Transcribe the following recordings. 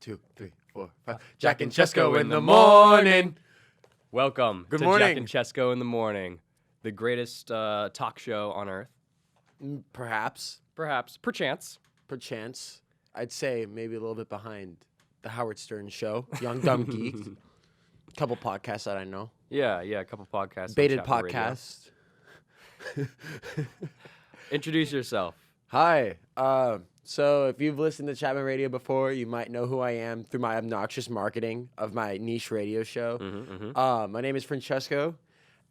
2, 3, 4, 5. Jack and Chesco in the morning. Welcome Good to morning. Jack and Chesco in the morning, the greatest talk show on earth. Perhaps, Perchance. I'd say maybe a little bit behind the Howard Stern show, Young Dumb Geek. Couple podcasts that I know. Yeah, a couple podcasts. on Baited Chapman Radio. podcast. Introduce yourself. Hi. So if you've listened to Chapman Radio before, you might know who I am through my obnoxious marketing of my niche radio show. My name is Francesco,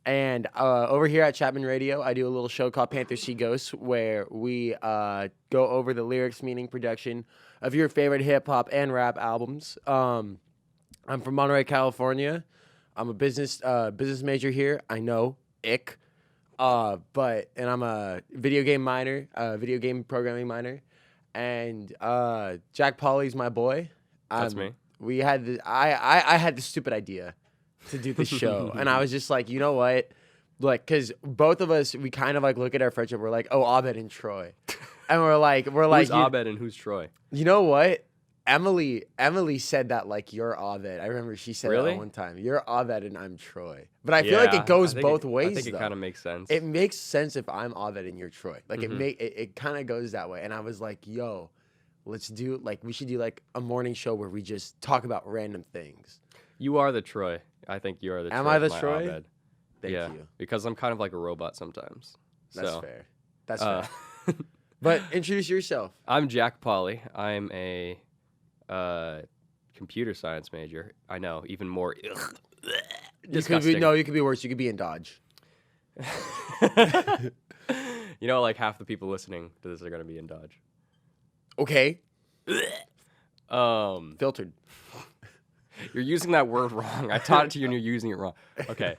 and over here at Chapman Radio, I do a little show called Panther See Ghosts, where we go over the lyrics, meaning, production of your favorite hip hop and rap albums. I'm from Monterey, California. I'm a business major here. I know, ick. And I'm a video game programming minor. And Jack Pauly's my boy. That's me. We had I had the stupid idea to do this show, and I was just like, you know what, like, because both of us, we kind of like look at our friendship, we're like, oh, Abed and Troy, and we're like, Who's Abed and who's Troy? You know what? Emily said that, like, you're Abed. I remember she said that one time. You're Abed and I'm Troy. But I feel like it goes both ways. I think it kind of makes sense. It makes sense if I'm Abed and you're Troy. Like, it kind of goes that way. And I was like, yo, we should do like a morning show where we just talk about random things. You are the Troy. I think you are the Troy. Am I the my Troy? Abed. Thank you. Because I'm kind of like a robot sometimes. That's So, fair. That's fair. But introduce yourself. I'm Jack Pauly. I'm a computer science major. I know, even more disgusting. You could be worse. You could be in Dodge. You know, like half the people listening to this are going to be in Dodge. Okay. Um, Filtered. You're using that word wrong. I taught it to you and you're using it wrong. Okay.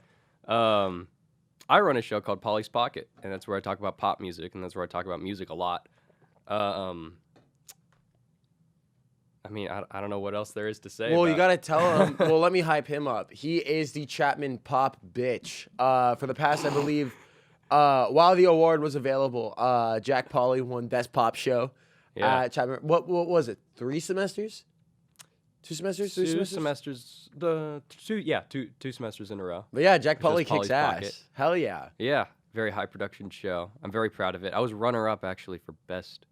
I run a show called Pauly's Pocket, and that's where I talk about pop music, and that's where I talk about music a lot. I mean, I don't know what else there is to say. Well, you got to tell him. Well, let me hype him up. He is the Chapman Pop bitch. For the past, I believe, while the award was available, Jack Pauly won Best Pop Show at Chapman. What was it? 3 semesters? 2 semesters? 3 semesters? 2 semesters in a row. But yeah, Jack Pauly kicks Pauly's ass. Pocket. Hell yeah. Yeah, very high production show. I'm very proud of it. I was runner-up actually for Best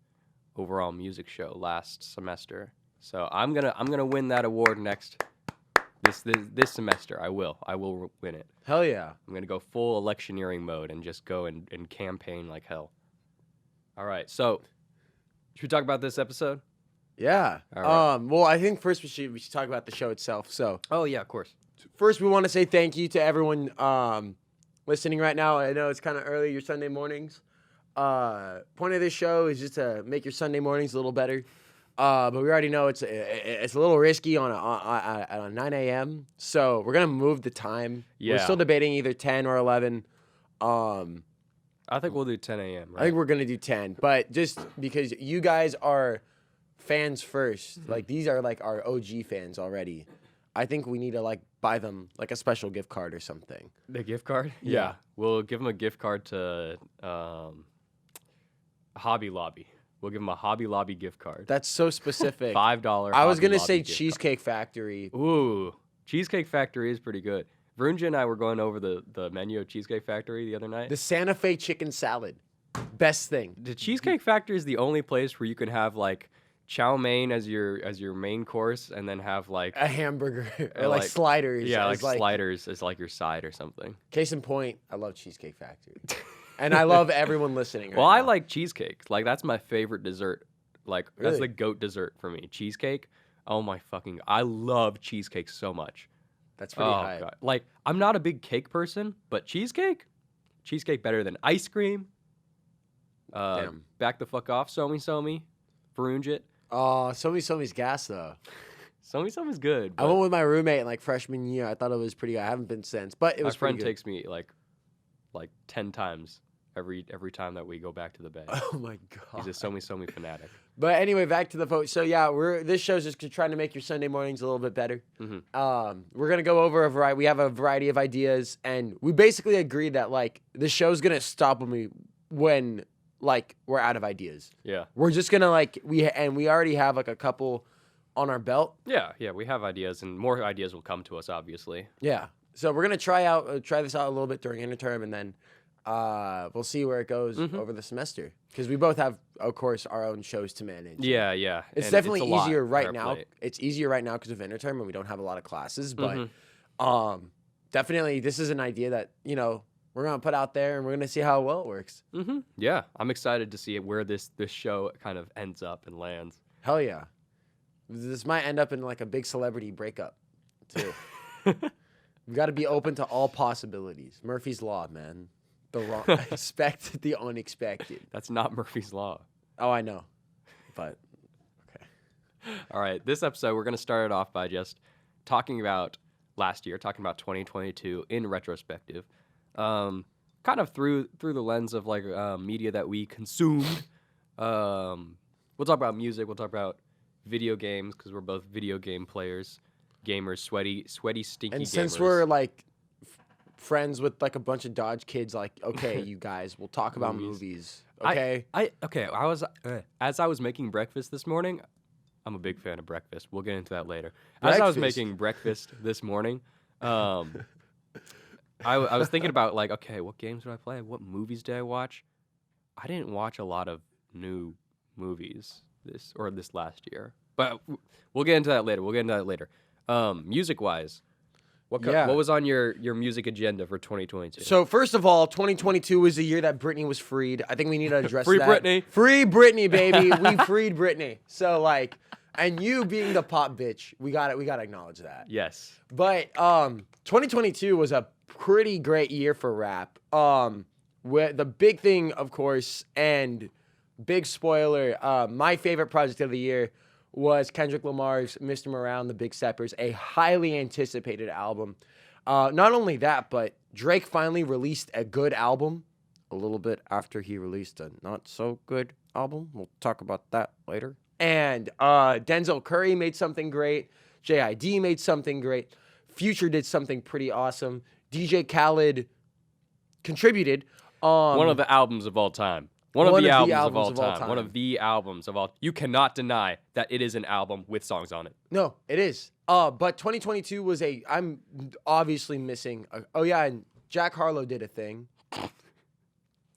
Overall Music Show last semester. So I'm gonna win that award this semester. I will win it. Hell yeah. I'm gonna go full electioneering mode and just go and campaign like hell. All right, so should we talk about this episode? Yeah. All right. Well, I think first we should talk about the show itself. So Oh yeah, of course. first we want to say thank you to everyone listening right now. I know it's kind of early, your Sunday mornings. Point of this show is just to make your Sunday mornings a little better. But we already know it's a little risky on 9 a.m. So we're gonna move the time. Yeah. We're still debating either 10 or 11. I think we'll do 10 a.m. Right? I think we're gonna do 10, but just because you guys are fans first, like these are like our OG fans already. I think we need to like buy them like a special gift card or something. The gift card? Yeah. We'll give them a gift card to Hobby Lobby. We'll give them a Hobby Lobby gift card. That's so specific. $5. I was Hobby gonna Lobby say gift card. Cheesecake Factory. Ooh, Cheesecake Factory is pretty good. Vrunja and I were going over the menu of Cheesecake Factory the other night. The Santa Fe chicken salad, best thing. The Cheesecake Factory is the only place where you can have like chow mein as your main course, and then have like A hamburger or like sliders. Yeah, as, like sliders as like your side or something. Case in point, I love Cheesecake Factory, and I love everyone listening. Right Well, I now. like cheesecake. Like that's my favorite dessert. Like that's Really? the goat dessert for me. Cheesecake. Oh my fucking! I love cheesecake so much. That's pretty high. God. Like I'm not a big cake person, but cheesecake better than ice cream. Damn. Back the fuck off, somi, Vrunjit. Oh, Somi's gas though. Somi's good. I but went with my roommate in like freshman year. I thought it was pretty good. I haven't been since, but it my was friend pretty good. takes me like 10 times every time that we go back to the bay. Oh my god. He's a somi fanatic. But anyway, back to the vote. So yeah, this show's just trying to make your Sunday mornings a little bit better. We're gonna go over a variety. We have a variety of ideas, and we basically agreed that like the show's gonna stop when like we're out of ideas. Yeah. We're just gonna like we already have like a couple on our belt. Yeah, we have ideas, and more ideas will come to us, obviously. Yeah. So we're gonna try this out a little bit during interterm, and then we'll see where it goes over the semester. Because we both have, of course, our own shows to manage. Yeah. It's and definitely it's a lot easier on right our now. plate. It's easier right now because of interterm and we don't have a lot of classes. But definitely, this is an idea that we're gonna put out there, and we're gonna see how well it works. Yeah, I'm excited to see where this show kind of ends up and lands. Hell yeah. This might end up in like a big celebrity breakup, too. We got to be open to all possibilities. Murphy's Law, man. Expect the unexpected. That's not Murphy's Law. Oh, I know. But, okay. All right, this episode, we're going to start it off by just talking about last year, talking about 2022 in retrospective. Kind of through the lens of like media that we consumed. We'll talk about music. We'll talk about video games because we're both video game players, gamers, sweaty, stinky gamers. And since we're like friends with like a bunch of Dodge kids, like, okay, you guys, we'll talk about movies. Okay. As I was making breakfast this morning, I'm a big fan of breakfast. We'll get into that later. As I was making breakfast this morning, I was thinking about like, okay, what games did I play? What movies did I watch? I didn't watch a lot of new movies this last year, but we'll get into that later. Music wise, what was on your music agenda for 2022? So first of all, 2022 was the year that Britney was freed. I think we need to address Free that. Britney. Free Britney, baby. We freed Britney. So like, and you being the pop bitch, we gotta acknowledge that. Yes. But 2022 was a pretty great year for rap. With the big thing, of course, and big spoiler, my favorite project of the year was Kendrick Lamar's Mr. Morale and the Big Steppers, a highly anticipated album. Not only that, but Drake finally released a good album a little bit after he released a not so good album. We'll talk about that later. And Denzel Curry made something great. J.I.D. made something great. Future did something pretty awesome. DJ Khaled contributed. One of the albums of all time. One of the albums of all time. One of the albums of all. You cannot deny that it is an album with songs on it. No, it is. But 2022 was I'm obviously missing. And Jack Harlow did a thing.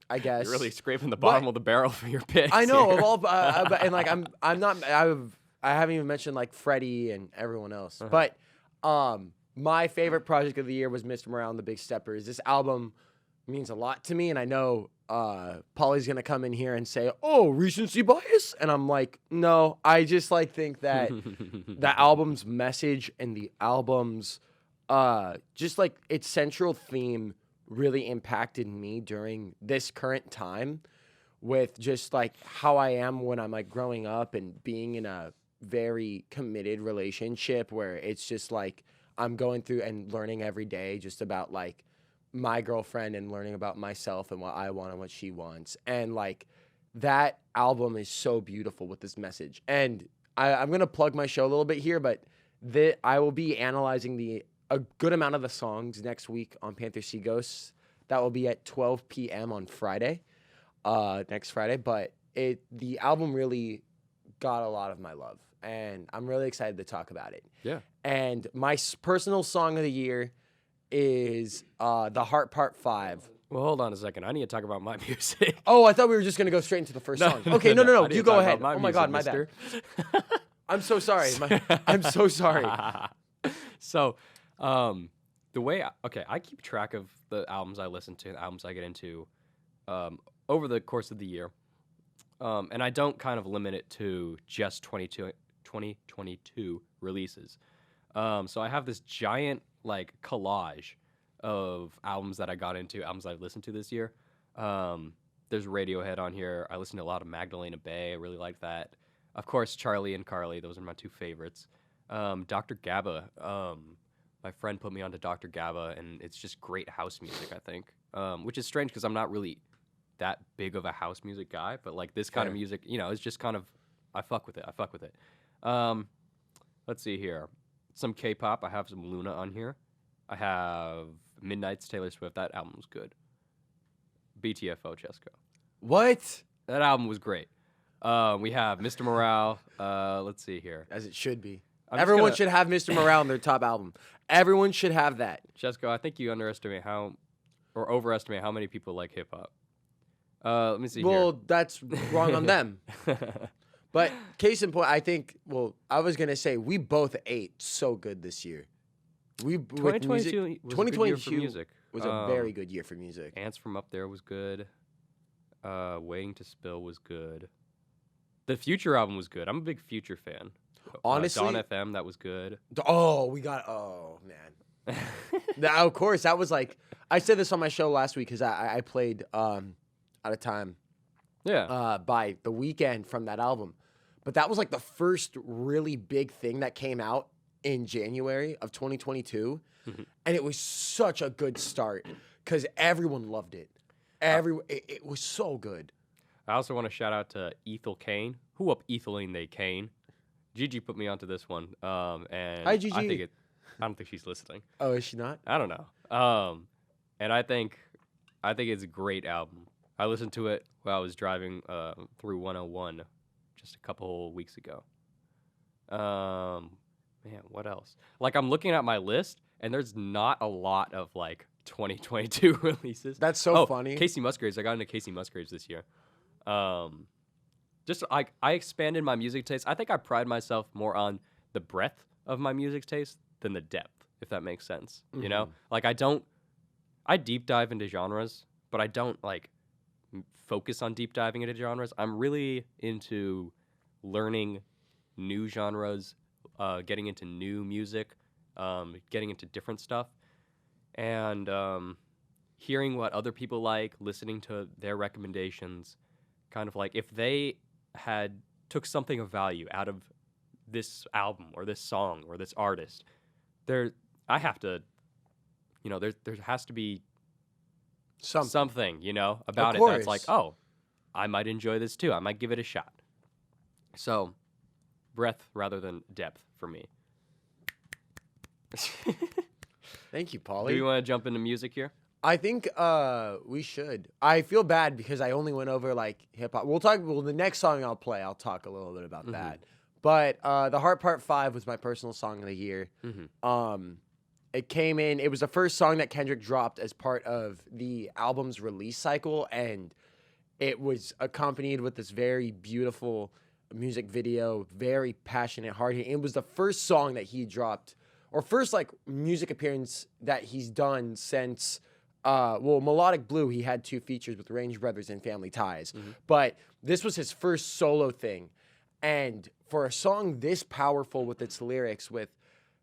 I guess. You're really scraping the bottom of the barrel for your picks. I know. Here. Of all, and like I'm not. I haven't even mentioned like Freddie and everyone else. But my favorite project of the year was Mr. Morale and the Big Steppers. This album means a lot to me, and I know Pauly's gonna come in here and say, "Oh, recency bias," and I'm like, no, I just like think that the album's message and the album's just like its central theme really impacted me during this current time with just like how I am when I'm like growing up and being in a very committed relationship where it's just like I'm going through and learning every day just about like my girlfriend and learning about myself and what I want and what she wants. And like that album is so beautiful with this message. And I'm going to plug my show a little bit here, but I will be analyzing a good amount of the songs next week on Panther Sea Ghosts. That will be at 12 p.m. on Friday, next Friday. But the album really got a lot of my love, and I'm really excited to talk about it. Yeah. And my personal song of the year is The Heart Part 5. Well, hold on a second. I need to talk about my music. Oh, I thought we were just going to go straight into the first song. Okay, no. You go ahead. Oh, my God, my bad. I'm so sorry. I'm so sorry. So, the way I keep track of the albums I listen to, the albums I get into over the course of the year. And I don't kind of limit it to just 2022 releases. So I have this giant like collage of albums that I got into, albums I've listened to this year. There's Radiohead on here. I listened to a lot of Magdalena Bay. I really like that. Of course, Charlie and Carly. Those are my two favorites. Dr. Gabba. My friend put me onto Dr. Gabba, and it's just great house music, I think. Which is strange because I'm not really that big of a house music guy, but like this kind of music, it's just kind of, I fuck with it. Let's see here. Some K-pop. I have some Luna on here. I have Midnight's Taylor Swift. That album was good. BTFO Cesco. What? That album was great. We have Mr. Morale. Let's see here. As it should be. I'm Everyone just should have Mr. Morale on their top album. Everyone should have that. Cesco, I think you underestimate or overestimate how many people like hip hop. Let me see Well, here. that's wrong on them. But case in point, I think, I was going to say we both ate so good this year. 2022 was a good year for music. Was a very good year for music. Ants from Up There was good. Waiting to Spill was good. The Future album was good. I'm a big Future fan. Honestly, Dawn FM, that was good. Oh, man. Now, of course, that was like, I said this on my show last week because I played Out of Time by The Weeknd from that album. But that was like the first really big thing that came out in January of 2022. And it was such a good start because everyone loved it. It was so good. I also want to shout out to Ethel Kane. Who up Etheling they Kane? Gigi put me onto this one. And Hi, Gigi. I don't think she's listening. Oh, is she not? I don't know. And I think it's a great album. I listened to it while I was driving through 101 just a couple weeks ago. Man, what else? Like, I'm looking at my list, and there's not a lot of, like, 2022 releases. That's so funny. Casey Musgraves. I got into Casey Musgraves this year. I expanded my music taste. I think I pride myself more on the breadth of my music taste than the depth, if that makes sense. You know? Like, I deep dive into genres, but I don't, like, focus on deep diving into genres. I'm really into learning new genres, getting into new music, getting into different stuff, and hearing what other people like, listening to their recommendations, kind of like if they took something of value out of this album or this song or this artist, I have to, there has to be something, about it that's like, oh, I might enjoy this too. I might give it a shot. So, breadth rather than depth for me. Thank you, Pauly. Do you want to jump into music here? I think we should. I feel bad because I only went over like hip hop. The next song I'll play, I'll talk a little bit about that. But The Heart Part 5 was my personal song of the year. It came in, it was the first song that Kendrick dropped as part of the album's release cycle, and it was accompanied with this very beautiful music video, very passionate, hard-hitting. It was the first song that he dropped, or first like music appearance that he's done since Melodic Blue. He had 2 features with Range Brothers and Family Ties, but this was his first solo thing. And for a song this powerful with its lyrics, with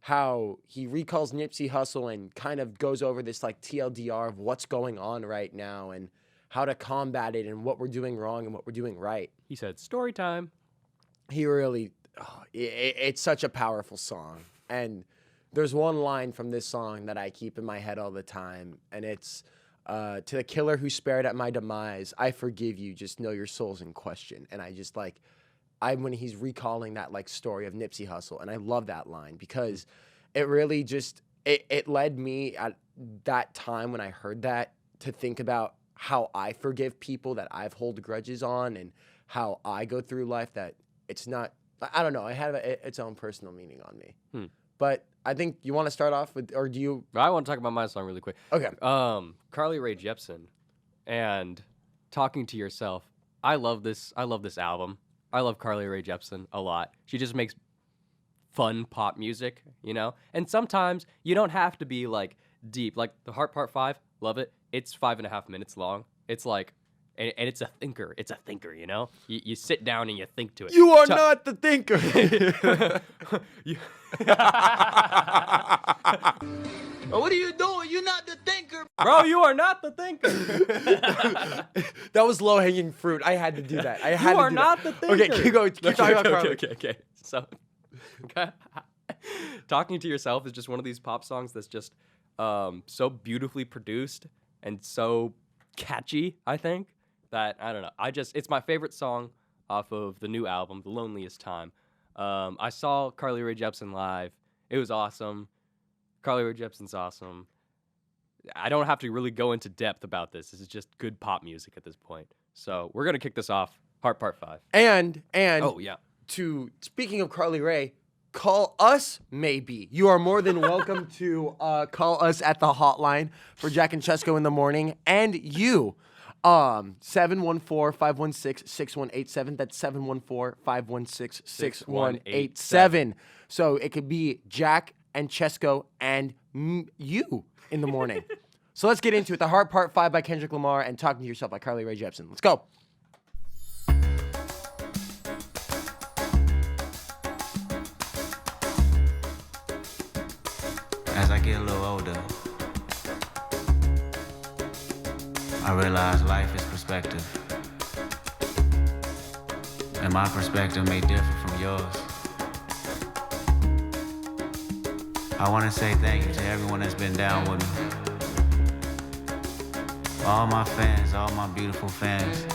how he recalls Nipsey Hussle and kind of goes over this like TLDR of what's going on right now and how to combat it and what we're doing wrong and what we're doing right. He said, story time. He really, it's such a powerful song. And there's one line from this song that I keep in my head all the time, and it's, to the killer who spared at my demise, I forgive you, just know your soul's in question. And I just like, when he's recalling that like story of Nipsey Hussle, and I love that line because it really just, it led me at that time when I heard that to think about how I forgive people that I've hold grudges on and how I go through life, that it's not, I don't know, it had its own personal meaning on me. But I think you want to start off with, or do you? I want to talk about my song really quick. Okay. Carly Rae Jepsen and Talking to Yourself. I love this album. I love Carly Rae Jepsen a lot. She just makes fun pop music, And sometimes you don't have to be like deep. Like The Heart Part 5, love it. It's 5.5 minutes long. It's like, and it's a thinker. It's a thinker, You sit down and you think to it. You are not the thinker. What are you doing? You're not the thinker. Bro, you are not the thinker. That was low-hanging fruit. I had to do that. You are not the thinker. Okay, keep going. Keep talking about Carly. Okay. So, Talking to Yourself is just one of these pop songs that's just so beautifully produced and so catchy, I think, that, I don't know. It's my favorite song off of the new album, The Loneliest Time. I saw Carly Rae Jepsen live. It was awesome. Carly Rae Jepsen's awesome. I don't have to really go into depth about this. This is just good pop music at this point. So we're going to kick this off Heart Part 5. And Oh, yeah. Speaking of Carly Rae, call us maybe. You are more than welcome to call us at the hotline for Jack and Cesco in the morning. And you, 714-516-6187. That's 714-516-6187. So it could be Jack and Cesco and you in the morning. So let's get into it. The Heart Part 5 by Kendrick Lamar and Talking to Yourself by Carly Rae Jepsen. Let's go. As I get a little older, I realize life is perspective. And my perspective may differ from yours. I want to say thank you to everyone that's been down with me. All my fans, all my beautiful fans.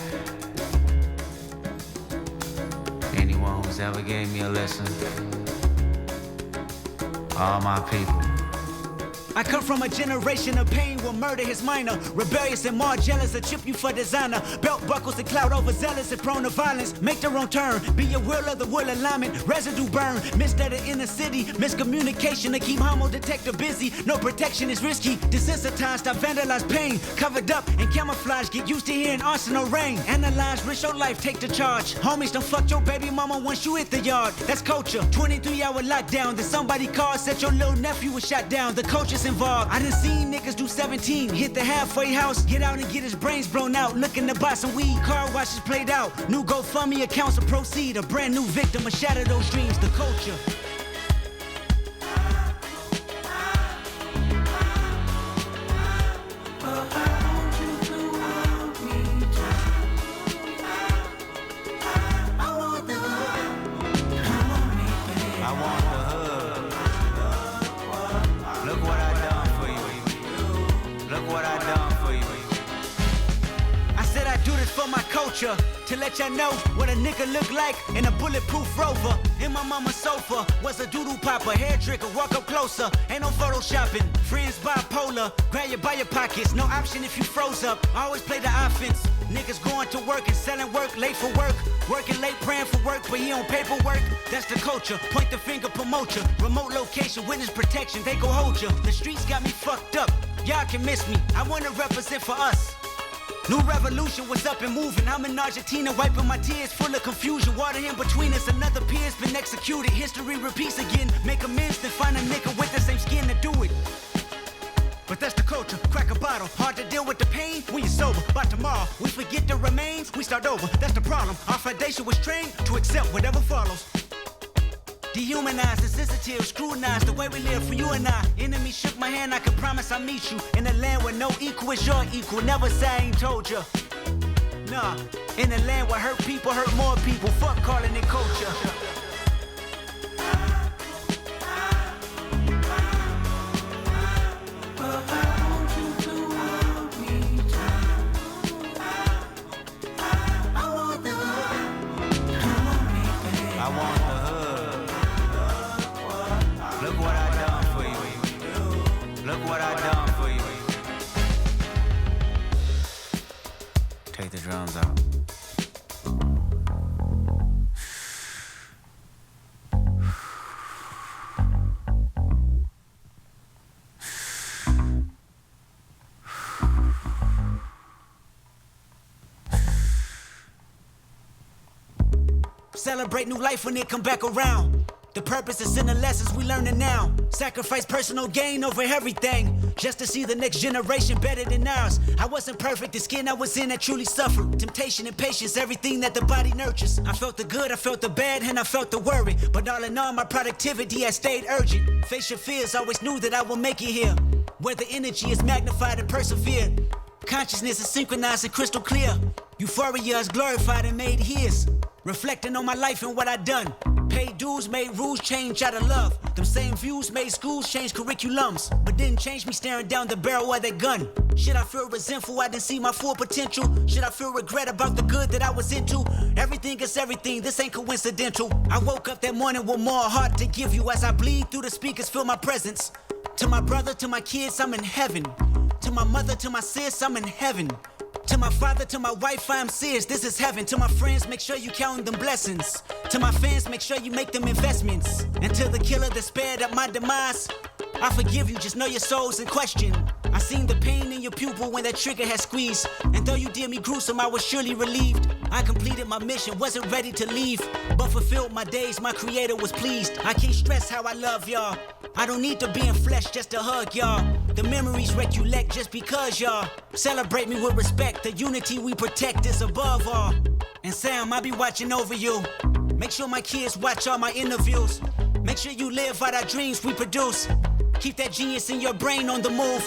Anyone who's ever gave me a listen. All my people. I come from a generation of pain where murder is minor. Rebellious and more jealous, a chip you for designer. Belt buckles and cloud overzealous and prone to violence. Make their own turn, be your will of the will alignment. Residue burn, missed at the inner city. Miscommunication to keep homo detector busy. No protection is risky. Desensitized, I vandalize pain. Covered up and camouflage, get used to hearing arsenal rain. Analyze, risk your life, take the charge. Homies don't fuck your baby mama once you hit the yard. That's culture, 23-hour lockdown. Then somebody called, said your little nephew was shot down. The culture's involved. I done seen niggas do 17, hit the halfway house, get out and get his brains blown out, looking to buy some weed, car washes played out, new GoFundMe accounts to proceed, a brand new victim, a shatter those dreams, the culture. To let y'all know what a nigga look like in a bulletproof Rover. In my mama's sofa was a doodle popper, hair trigger, walk up closer. Ain't no photoshopping, friends bipolar. Grab you by your pockets, no option if you froze up. I always play the offense. Niggas going to work and selling work, late for work. Working late, praying for work, but he on paperwork. That's the culture, point the finger, promote ya. Remote location, witness protection, they go hold ya. The streets got me fucked up, y'all can miss me. I wanna represent for us. New revolution was up and moving. I'm in Argentina wiping my tears, full of confusion. Water in between us, another peer's been executed. History repeats again. Make amends, then find a nigga with the same skin to do it. But that's the culture, crack a bottle. Hard to deal with the pain when you're sober. By tomorrow, we forget the remains, we start over. That's the problem. Our foundation was trained to accept whatever follows. Dehumanized, insensitive, scrutinized the way we live for you and I. Enemy shook my hand, I can promise I'll meet you in a land where no equal is your equal. Never say I ain't told ya. Nah, in a land where hurt people hurt more people. Fuck calling it culture. The drums out. Celebrate new life when it come back around. The purpose is in the lessons we learning now. Sacrifice personal gain over everything, just to see the next generation better than ours. I wasn't perfect, the skin I was in that truly suffered. Temptation and patience, everything that the body nurtures. I felt the good, I felt the bad, and I felt the worry. But all in all, my productivity has stayed urgent. Face your fears, always knew that I would make it here. Where the energy is magnified and persevered. Consciousness is synchronized and crystal clear. Euphoria is glorified and made his. Reflecting on my life and what I done. Paid dues, made rules change out of love. Them same views made schools change curriculums, but didn't change me staring down the barrel of that gun. Should I feel resentful I didn't see my full potential? Should I feel regret about the good that I was into? Everything is everything, this ain't coincidental. I woke up that morning with more heart to give you. As I bleed through the speakers, feel my presence. To my brother, to my kids, I'm in heaven. To my mother, to my sis, I'm in heaven. To my father, to my wife, I'm serious, this is heaven. To my friends, make sure you counting them blessings. To my fans, make sure you make them investments. And to the killer that spared up my demise, I forgive you, just know your soul's in question. I seen the pain in your pupil when that trigger had squeezed. And though you did me gruesome, I was surely relieved. I completed my mission, wasn't ready to leave, but fulfilled my days, my creator was pleased. I can't stress how I love y'all. I don't need to be in flesh just to hug y'all. The memories recollect just because y'all celebrate me with respect. The unity we protect is above all. And Sam, I be watching over you. Make sure my kids watch all my interviews. Make sure you live out our dreams we produce. Keep that genius in your brain on the move.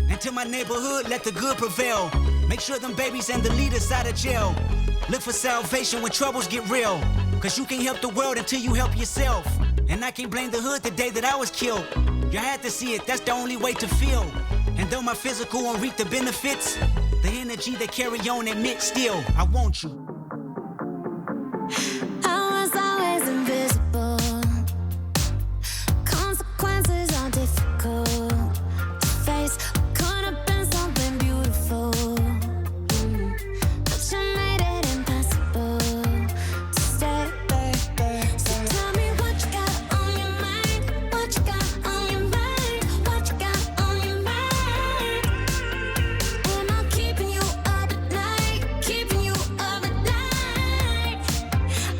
And to my neighborhood, let the good prevail. Make sure them babies and the leaders out of jail. Look for salvation when troubles get real. Cause you can't help the world until you help yourself. And I can't blame the hood the day that I was killed. You had to see it, that's the only way to feel. And though my physical won't reap the benefits, the energy they carry on admit still, I want you. I was always invisible. Consequences are difficult to face. Could have been something beautiful, but you made it impossible to stay. So tell me what you got on your mind. What you got on your mind. What you got on your mind. Am I keeping you up at night? Keeping you up at night.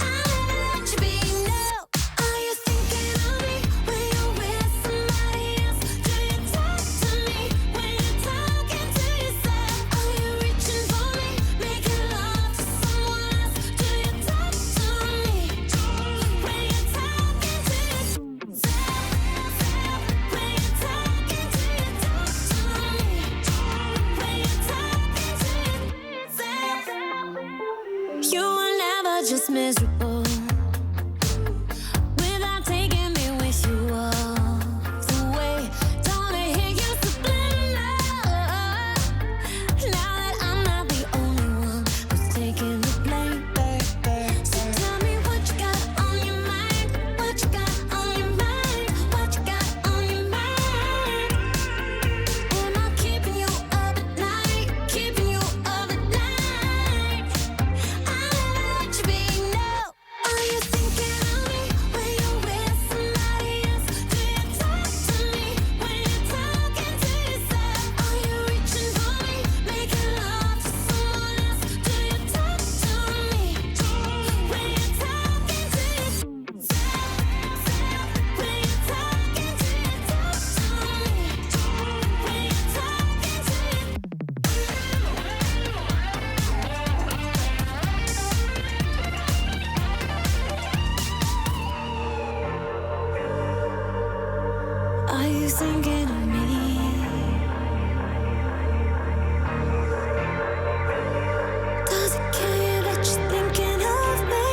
I'll never let you be. No. Are you thinking of me when you're with somebody else? Do you talk to me when you're talking to yourself? Are you reaching for me, making love to someone else? Do you talk to me when you're talking to yourself? When you're talking to yourself? When you're talking to yourself? You were never just miserable without taking me with you all the way. Don't hear you subliminal. Now that I'm not the only one who's taking the blame. So tell me what you got on your mind. What you got on your mind. What you got on your mind. Am I keeping you up at night? Keeping you up at night. I'll never let you be. No. Are you thinking of me when you're with somebody else? Do you talk to me when you're talking to yourself? Are you reaching for me, making love to someone else? Do you talk to me when you're talking to yourself? When you're talking to yourself? When you're Are you thinking of me? Does it kill you that you're thinking of me?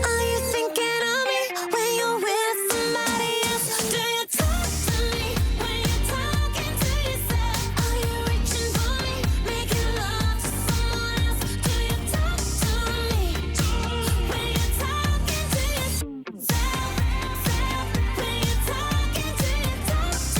Are you thinking of me when you're with somebody else? Do you talk to me when you're talking to yourself? Are you reaching for me, making love to someone else? Do you talk to me when you're talking to yourself? When you're talking to yourself? When you're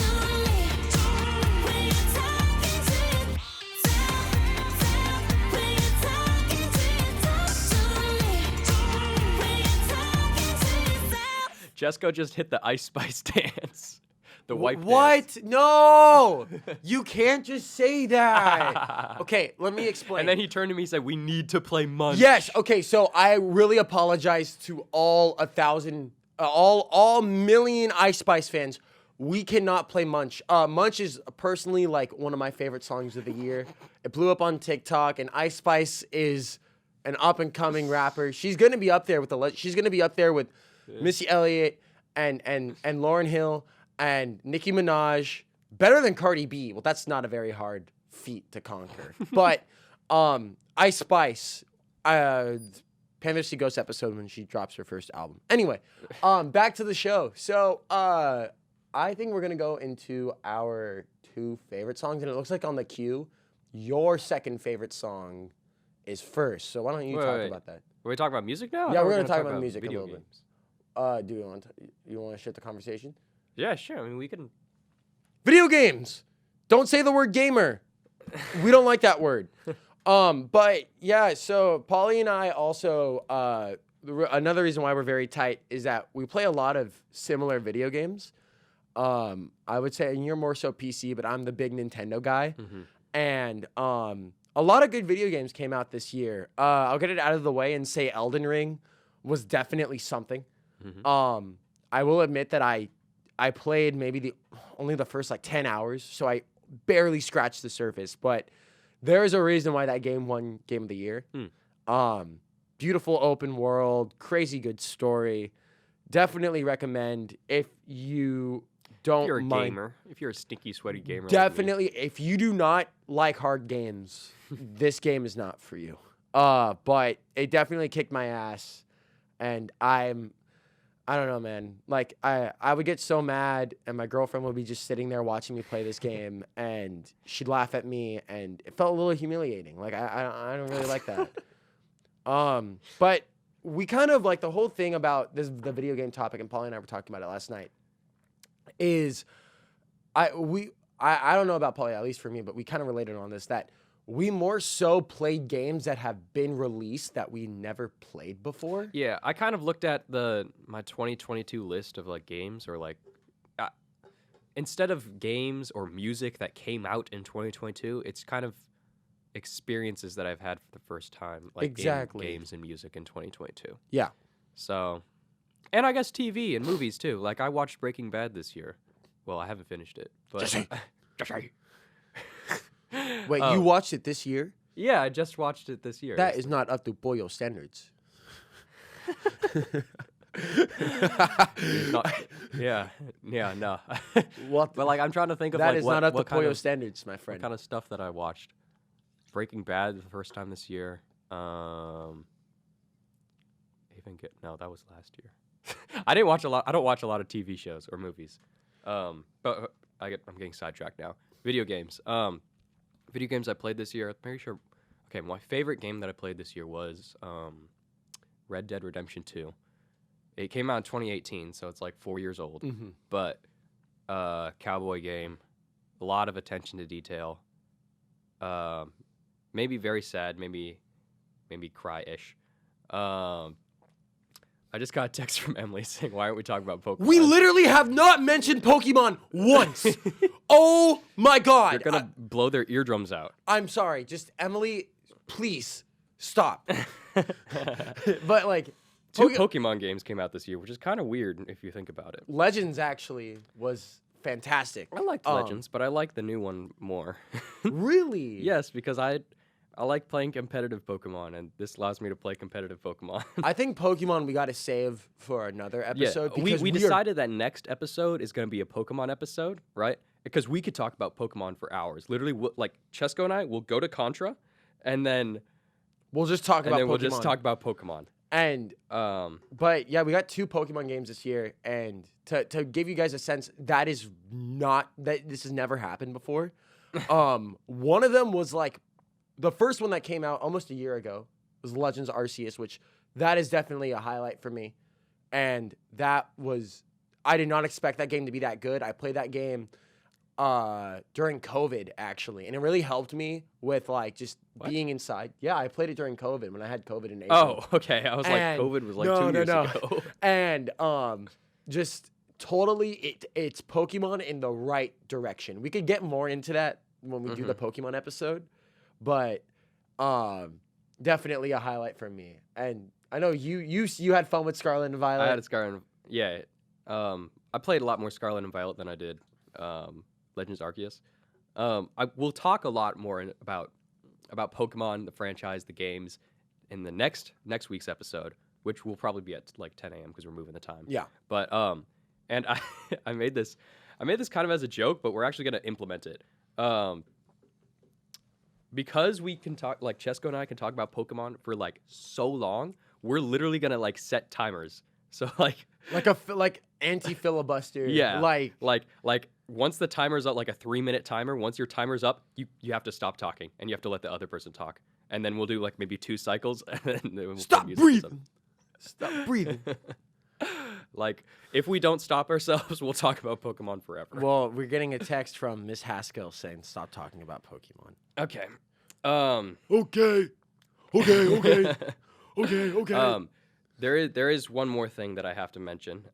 talking to Cesco just hit the Ice Spice dance. The wipe dance. What? No! You can't just say that. Okay, let me explain. And then he turned to me and said, "We need to play Munch." Yes. Okay. So I really apologize to all 1,000, all million Ice Spice fans. We cannot play Munch. Munch is personally like one of my favorite songs of the year. It blew up on TikTok, and Ice Spice is an up and coming rapper. She's gonna be up there with she's gonna be up there with Missy Elliott and Lauryn Hill and Nicki Minaj. Better than Cardi B. Well, that's not a very hard feat to conquer. But Ice Spice, Panther City Ghost episode when she drops her first album. Anyway, back to the show. So I think we're gonna go into our 2 favorite songs, and it looks like on the queue, your second favorite song is first. So why don't you talk about that? Are we talking about music now? Yeah, Or we're are we gonna talk about music a video little bit. games? Do you want to shift the conversation? Yeah, sure. I mean, we can. Video games. Don't say the word gamer. We don't like that word. But yeah, so Pauly and I also, another reason why we're very tight is that we play a lot of similar video games. I would say, and you're more so PC, but I'm the big Nintendo guy. And a lot of good video games came out this year. I'll get it out of the way and say Elden Ring was definitely something. I will admit that I played maybe only the first like 10 hours, so I barely scratched the surface, but there is a reason why that game won Game of the Year. Beautiful open world, crazy good story. Definitely recommend if you don't If you're a mind. gamer, if you're a stinky, sweaty gamer. Definitely, if you do not like hard games, this game is not for you. But it definitely kicked my ass, and I don't know, man. Like I would get so mad, and my girlfriend would be just sitting there watching me play this game, and she'd laugh at me, and it felt a little humiliating. Like I don't really like that. But we kind of like the whole thing about the video game topic, and Pauly and I were talking about it last night. Is I don't know about Pauly, at least for me, but we kind of related on this, that we more so played games that have been released that we never played before. Yeah, I kind of looked at my 2022 list of like games, or like instead of games or music that came out in 2022, it's kind of experiences that I've had for the first time, like games and music in 2022. Yeah. So, and I guess TV and movies too. Like I watched Breaking Bad this year. Well, I haven't finished it, but Wait, you watched it this year? yeah, I just watched it this year. That is not up to Pollo standards. yeah, no. What? But like, I'm trying to think of That like is what, not up to what kind Pollo of standards, my what friend. kind of stuff that I watched. Breaking Bad the first time this year. No, that was last year. I don't watch a lot of TV shows or movies. But I'm getting sidetracked now. Video games. Video games I played this year. I'm pretty sure. Okay, my favorite game that I played this year was Red Dead Redemption 2. It came out in 2018, so it's like 4 years old. But cowboy game, a lot of attention to detail. Maybe very sad, maybe cry-ish. I just got a text from Emily saying, "Why aren't we talking about Pokemon?" We literally have not mentioned Pokemon once. Oh my God. You're gonna blow their eardrums out. I'm sorry. Just Emily, please stop. But like, Two Pokemon games came out this year, which is kind of weird if you think about it. Legends actually was fantastic. I liked Legends, but I like the new one more. Really? Yes, because I like playing competitive Pokemon, and this allows me to play competitive Pokemon. I think Pokemon we got to save for another episode. Yeah, because we are- decided that next episode is going to be a Pokemon episode, right? Because we could talk about Pokemon for hours. Literally, like Chesco and I will go to Contra, and then we'll just talk about Pokemon. we'll just talk about Pokemon. And but yeah, we got 2 Pokemon games this year, and to give you guys a sense, that this has never happened before. One of them was like the first one that came out almost a year ago was Legends Arceus, which that is definitely a highlight for me. And I did not expect that game to be that good. I played that game during COVID actually, and it really helped me with like just being inside. Yeah, I played it during COVID when I had COVID in April. Oh, okay. I was like, COVID was like 2 years ago. And just totally, it's Pokemon in the right direction. We could get more into that when we do the Pokemon episode, but definitely a highlight for me. And I know you had fun with Scarlet and Violet. I had a Scarlet. Yeah. I played a lot more Scarlet and Violet than I did Legends Arceus. I will talk a lot more about Pokemon, the franchise, the games, in the next week's episode, which will probably be at like 10 a.m. because we're moving the time. Yeah. But and I made this kind of as a joke, but we're actually gonna implement it. Because we can talk, like Chesco and I can talk about Pokemon for like so long, we're literally gonna like set timers. So like anti-filibuster. Yeah. Like once the timer's up, like a 3-minute timer, once your timer's up, you have to stop talking and you have to let the other person talk. And then we'll do like maybe 2 cycles and then we'll stop breathing. Stop breathing. Like, if we don't stop ourselves, we'll talk about Pokemon forever. Well, we're getting a text from Miss Haskell saying stop talking about Pokemon. Okay. Okay. There is one more thing that I have to mention.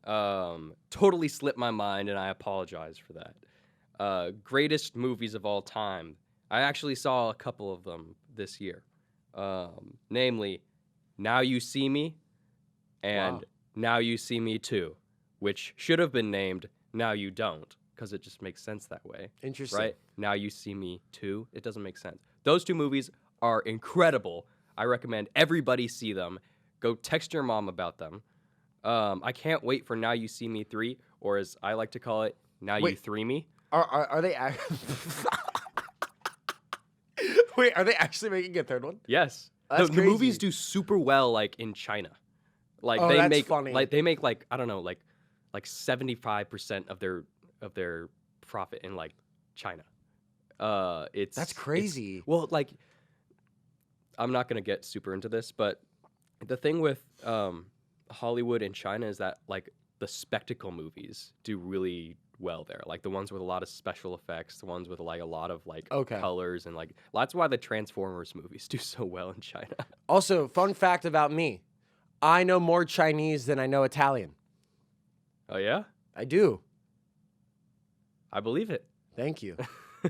Totally slipped my mind, and I apologize for that. Greatest movies of all time. I actually saw a couple of them this year. Namely, Now You See Me and Now You See Me Too, which should have been named Now You Don't, because it just makes sense that way. Interesting. Right? Now You See Me Too. It doesn't make sense. Those two movies are incredible. I recommend everybody see them. Go text your mom about them. I can't wait for Now You See Me 3, or as I like to call it, Now You 3 Me. Are they Wait, are they actually making a third one? Yes. That's The movies crazy. do super well, like, in China. Like, Oh, they that's make funny. like they make like, I don't know, like 75% of their profit in like China. That's crazy. Well, like, I'm not gonna get super into this, but the thing with Hollywood and China is that like the spectacle movies do really well there. Like the ones with a lot of special effects, the ones with like a lot of like colors, and like that's why the Transformers movies do so well in China. Also, fun fact about me. I know more Chinese than I know Italian. Oh yeah? I do. I believe it. Thank you.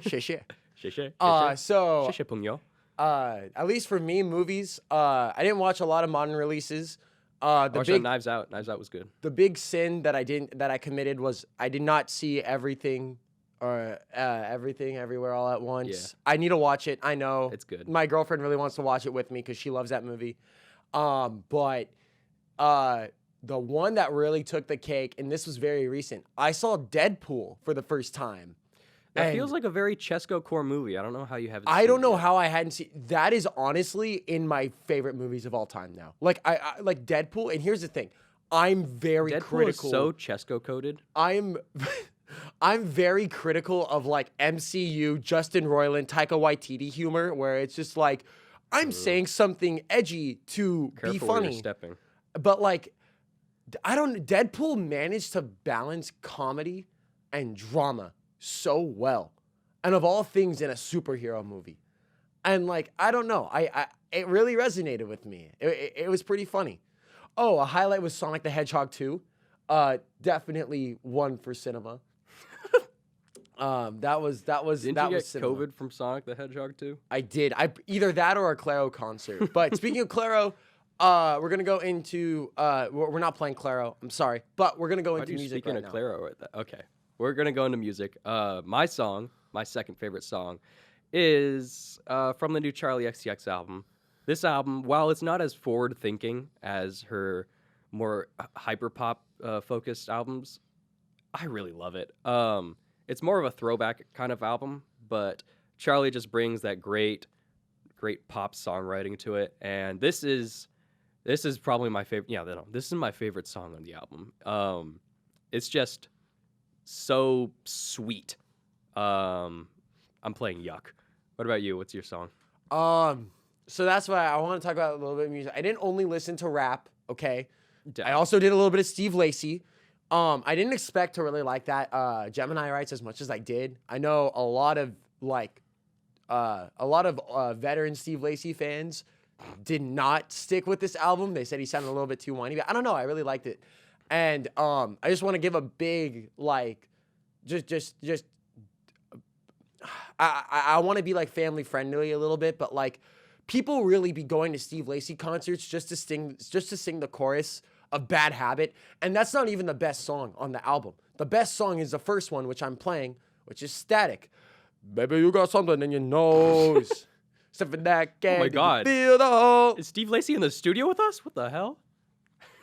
谢谢. 谢谢. So 谢谢朋友. At least for me, movies, I didn't watch a lot of modern releases. Knives Out. Knives Out was good. The big sin that I committed was I did not see everything or everything everywhere all at once. Yeah. I need to watch it. I know It's good. My girlfriend really wants to watch it with me because she loves that movie. But the one that really took the cake, and this was very recent, I saw Deadpool for the first time. That And feels like a very Chesco core movie. I don't know how you haven't I seen don't it know yet. how I hadn't seen. That is honestly in my favorite movies of all time now. Like I like Deadpool, and here's the thing, I'm very Deadpool critical. is so Chesco coded. I'm very critical of like MCU, Justin Roiland, Taika Waititi humor, where it's just like I'm saying something edgy to Careful be where you're funny, stepping. but like Deadpool managed to balance comedy and drama so well, and of all things in a superhero movie, and like I don't know, it really resonated with me. It was pretty funny. Oh, a highlight was Sonic the Hedgehog 2. Definitely one for cinema. That was Didn't you get cinema. COVID from Sonic the Hedgehog 2? I did. Either that or a Claro concert. But speaking of Claro, we're gonna go into. We're not playing Claro. I'm sorry, but we're gonna go Why into do you music speaking right of now. Claro right there? Okay, we're gonna go into music. My song, my second favorite song, is from the new Charlie XCX album. This album, while it's not as forward-thinking as her more hyper-pop focused albums, I really love it. It's more of a throwback kind of album, but Charlie just brings that great pop songwriting to it, and this is probably my favorite. Yeah, this is my favorite song on the album. It's just so sweet. I'm playing Yuck. What about you? What's your song? So that's why I want to talk about a little bit of music. I didn't only listen to rap, okay? Yeah. I also did a little bit of Steve Lacy. I didn't expect to really like that Gemini Rights as much as I did. I know a lot of veteran Steve Lacy fans did not stick with this album. They said he sounded a little bit too whiny, but I don't know. I really liked it. And I just want to give a big I want to be like family friendly a little bit, but like people really be going to Steve Lacy concerts just to sing the chorus of Bad Habit, and that's not even the best song on the album. The best song is the first one, which I'm playing, which is Static. Baby, you got something in your nose. Except for that guy. Oh my God. Feel the hole. Is Steve Lacy in the studio with us? What the hell?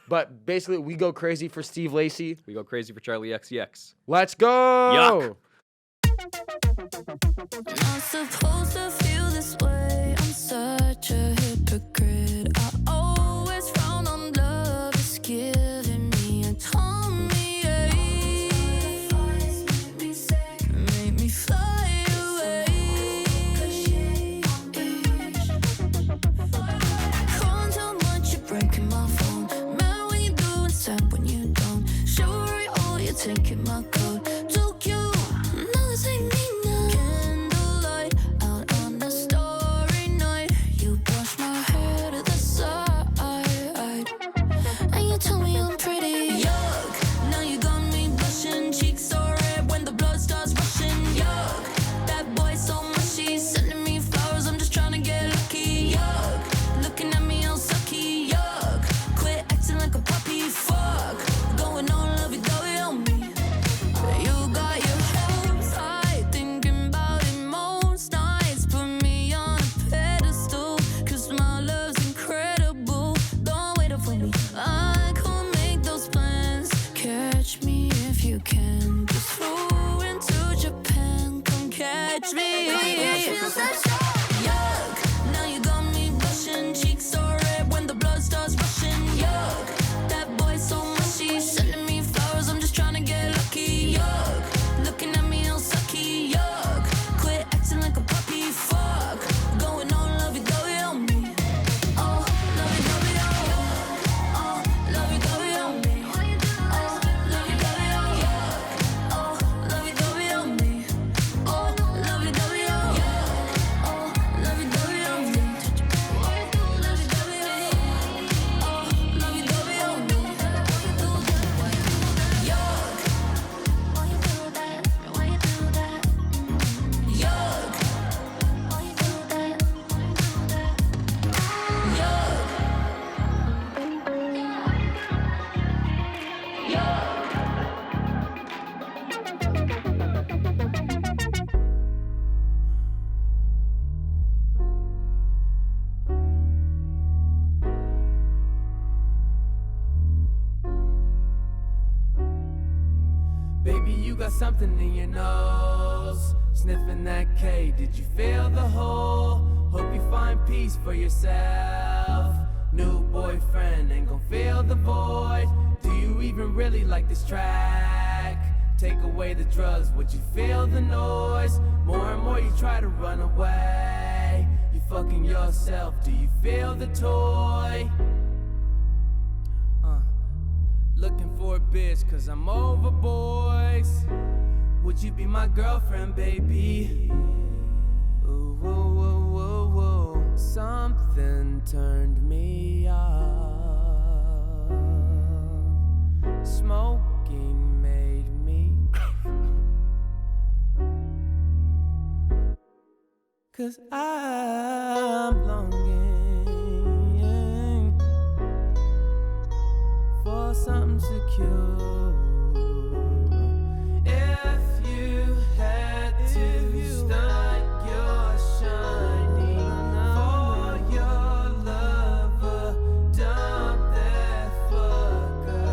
But basically, we go crazy for Steve Lacy. We go crazy for Charlie XCX. Let's go. Not supposed to feel this way. I'm such a hypocrite. I always frown on love is giving me a tummy ache. Make me fly away. Calling too much, you're breaking my phone. Mad when you do and sad when you don't. catch me. Yuck, now you got me blushing, cheeks so red when the blood starts rushing. Yuck, that boy so mushy, sending me flowers, I'm just trying to get lucky. Yuck, looking at me all sucky. Yuck, quit acting like a puppy. Fuck, going on lovey-dovey on me. Oh, lovey-dovey on me. Oh, lovey-dovey on me. Oh, lovey-dovey on me. Oh, lovey-dovey on me. Oh, lovey-dovey on me. Oh, lovey-dovey on me. Lovey-dovey on me. Oh, lovey-dovey on me. Yuck. Why you do that? Why you do that? Yuck. Why you do that? Yuck. Baby, you got something in your nose. Sniffing that K, did you feel the hole? Hope you find peace for yourself. New boyfriend ain't gon' fill the void. Do you even really like this track? Take away the drugs, would you feel the noise? More and more you try to run away. You fucking yourself, do you feel the toy? Looking for a bitch, cause I'm over boys. Would you be my girlfriend, baby? Ooh, whoa, whoa, whoa, whoa. Something turned me off. Smoking made me. Cause I'm longing for something secure. If you had to stunt your shining for your lover, dump that fucker.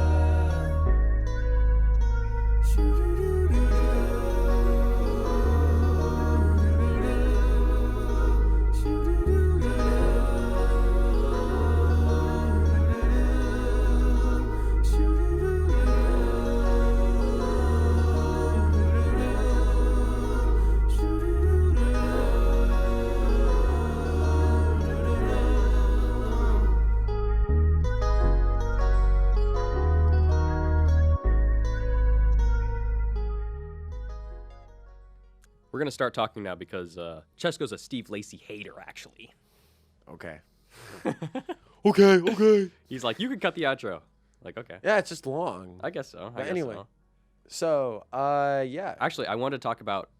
We're gonna start talking now because Cesco's a Steve Lacy hater, actually. Okay. Okay. He's like, you can cut the outro. Like, okay. Yeah, it's just long. I guess so. But guess anyway. so. So, yeah. Actually, I wanted to talk about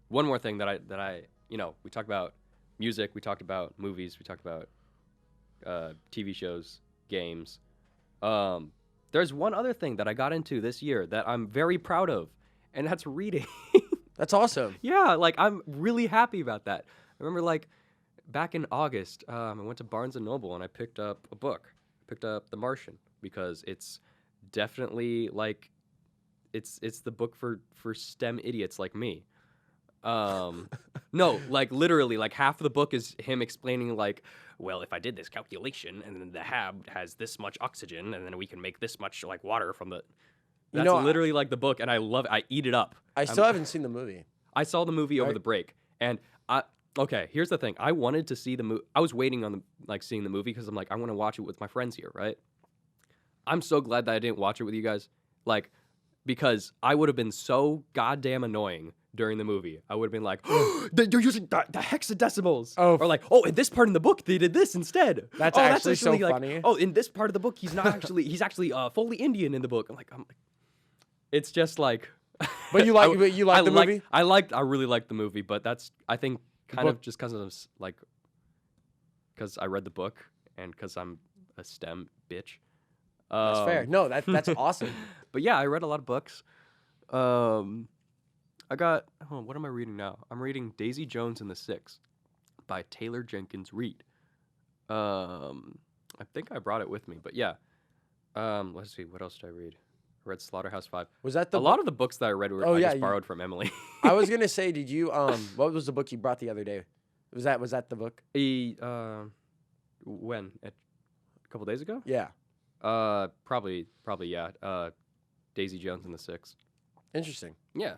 one more thing that I we talked about music, we talked about movies, we talked about TV shows, games. There's one other thing that I got into this year that I'm very proud of, and that's reading. That's awesome. Yeah, like I'm really happy about that. I remember like back in August, I went to Barnes & Noble and I picked up a book. I picked up The Martian because it's definitely like it's the book for STEM idiots like me. No, like literally like half of the book is him explaining like, well, if I did this calculation and then the hab has this much oxygen and then we can make this much like water from the That's literally like the book, and I love it. I eat it up. I still haven't seen the movie. I saw the movie over the break, and okay, here's the thing. I wanted to see the movie. I was waiting on seeing the movie because I'm like, I want to watch it with my friends here, right? I'm so glad that I didn't watch it with you guys, like, because I would have been so goddamn annoying during the movie. I would have been like, they're using the hexadecimals. Oh. Or like, oh, in this part in the book, they did this instead. That's actually so like, funny. Oh, in this part of the book, he's actually fully Indian in the book. I'm like, it's just like. But you like the movie? I really liked the movie, but that's, I think, kind of just because of like, because I read the book and because I'm a STEM bitch. That's fair. No, that's awesome. But yeah, I read a lot of books. I got, what am I reading now? I'm reading Daisy Jones and the Six by Taylor Jenkins Reid. I think I brought it with me, but yeah. Let's see, what else did I read? I read Slaughterhouse-Five. Was that the a lot of the books that I read were Oh, I yeah, just you- borrowed from Emily. I was gonna say, did you what was the book you brought the other day? Was that the book? When? A couple days ago? Yeah. Probably yeah. Daisy Jones and the Six. Interesting. Yeah.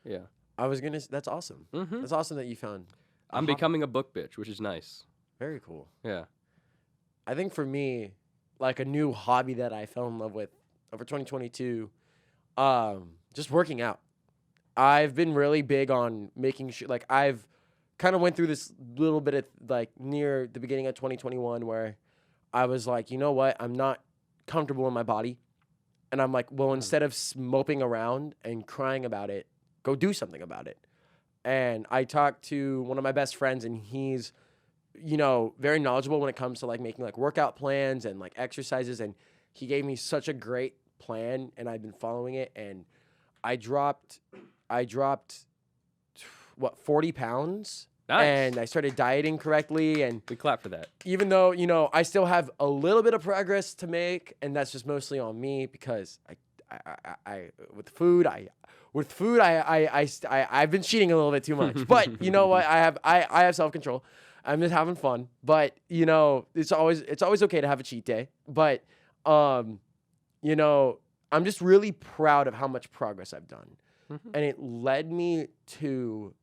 Yeah. I was gonna. That's awesome. Mm-hmm. That's awesome that you found. a I'm hobby. becoming a book bitch, which is nice. Very cool. Yeah. I think for me, like a new hobby that I fell in love with over 2022, just working out. I've been really big on making sure, like I've kind of went through this little bit of like near the beginning of 2021 where I was like, you know what, I'm not comfortable in my body. And I'm like, well, instead of moping around and crying about it, go do something about it. And I talked to one of my best friends, and he's, you know, very knowledgeable when it comes to like making like workout plans and like exercises. And he gave me such a great plan, and I've been following it. And I dropped what, 40 pounds. Nice. And I started dieting correctly. And We clap for that. even though, you know, I still have a little bit of progress to make, and that's just mostly on me because I've been cheating a little bit too much. But you know what? I have self-control. I'm just having fun. But you know, it's always okay to have a cheat day. But you know, I'm just really proud of how much progress I've done. And it led me to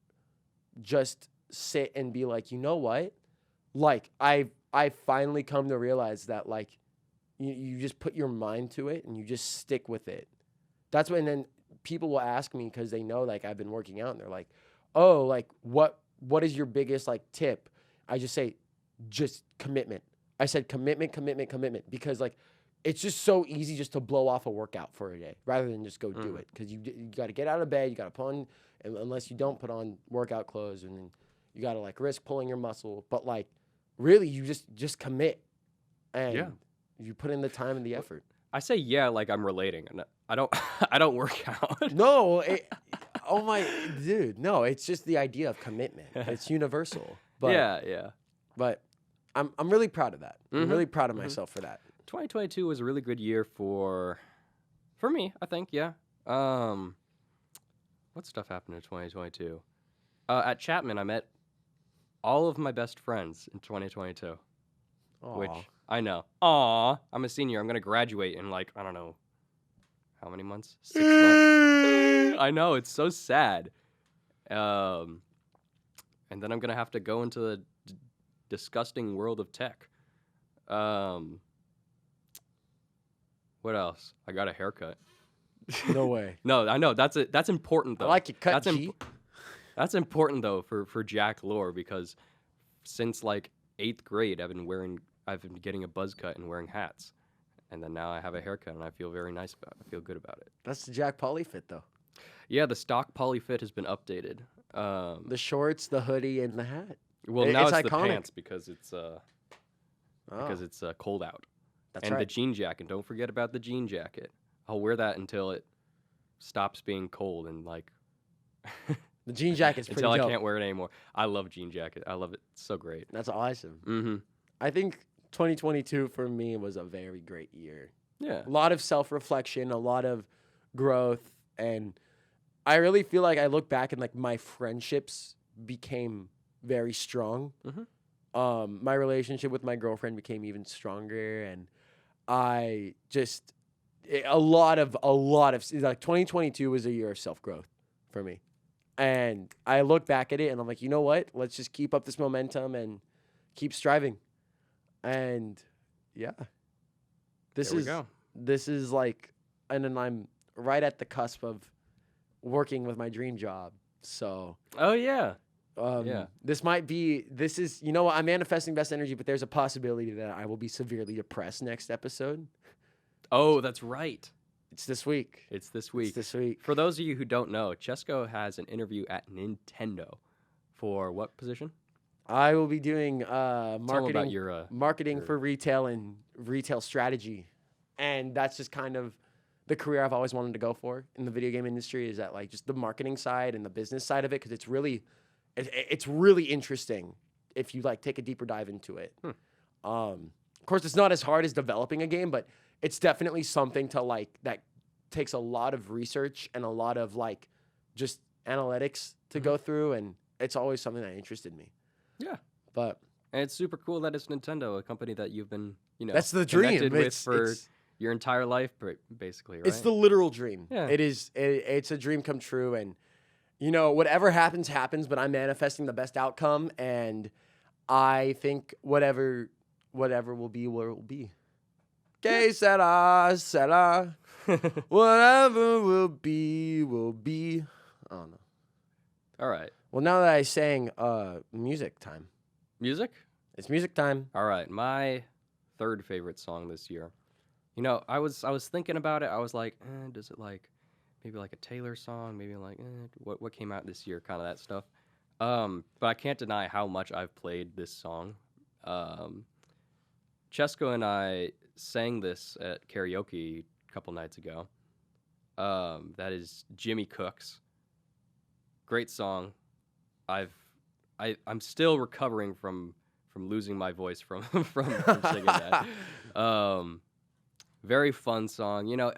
just sit and be like, you know what? Like I finally come to realize that like you just put your mind to it and you just stick with it. That's when then people will ask me because they know like I've been working out, and they're like, oh, like what is your biggest like tip? I just say just commitment. I said commitment because like it's just so easy just to blow off a workout for a day rather than just go do it, because you got to get out of bed, you got to put on, and unless you don't put on workout clothes, and then you got to like risk pulling your muscle, but like really you just commit, and you put in the time and the effort. I say yeah like I'm relating, and I don't I don't work out. No, oh my dude, no, it's just the idea of commitment. It's universal. But, yeah. But I'm really proud of that. I'm really proud of myself for that. 2022 was a really good year for me, I think, yeah. What stuff happened in 2022? At Chapman, I met all of my best friends in 2022, which Aw. I know. Aw, I'm a senior. I'm going to graduate in like, I don't know, how many months? 6 months? I know, it's so sad. And then I'm going to have to go into the disgusting world of tech. What else? I got a haircut. No way. No, I know that's important though. I like your cut, G. That's important though for Jack Lore, because since like 8th grade I've been getting a buzz cut and wearing hats, and then now I have a haircut and I feel very nice about it. I feel good about it. That's the Jack Pauly fit though. Yeah, the stock Pauly fit has been updated. The shorts, the hoodie, and the hat. Well, now it's the iconic. pants because it's cold out. That's and right. the jean jacket. Don't forget about the jean jacket. I'll wear that until it stops being cold, and like The jean jacket's pretty until dope. I can't wear it anymore. I love jean jacket. I love it. It's so great. That's awesome. Mm-hmm. I think 2022 for me was a very great year. Yeah. A lot of self-reflection, a lot of growth, and I really feel like I look back and like my friendships became very strong. Mm-hmm. My relationship with my girlfriend became even stronger, and I just a lot of like 2022 was a year of self-growth for me. And I look back at it and I'm like, you know what? Let's just keep up this momentum and keep striving. And yeah. This is like, and then I'm right at the cusp of working with my dream job. So Oh yeah. this is, you know what? I'm manifesting best energy, but there's a possibility that I will be severely depressed next episode. Oh, that's right. It's this week. It's this week. It's this week. For those of you who don't know, Cesco has an interview at Nintendo. For what position? I will be doing Tell 'em marketing, about your marketing for retail and retail strategy, and that's just kind of the career I've always wanted to go for in the video game industry. Is that like just the marketing side and the business side of it, because it's really interesting if you like take a deeper dive into it. Of course, it's not as hard as developing a game, but it's definitely something to like that takes a lot of research and a lot of like just analytics to go through, and it's always something that interested me. Yeah. But And it's super cool that it's Nintendo, a company that you've been, that's the dream. connected with It's- for it's- your entire life, basically, right? It's the literal dream. Yeah. It is. It's a dream come true, and whatever happens, happens. But I'm manifesting the best outcome, and I think whatever will be, where it will be. Que sera, sera. Whatever will be, will be. I don't know. All right. Well, now that I sang music time, Music? it's music time. All right. My third favorite song this year. I was thinking about it. I was like, does it like maybe like a Taylor song? Maybe like what came out this year? Kind of that stuff. But I can't deny how much I've played this song. Cesco and I sang this at karaoke a couple nights ago. That is Jimmy Cook's. Great song. I'm still recovering from losing my voice from singing that. Very fun song.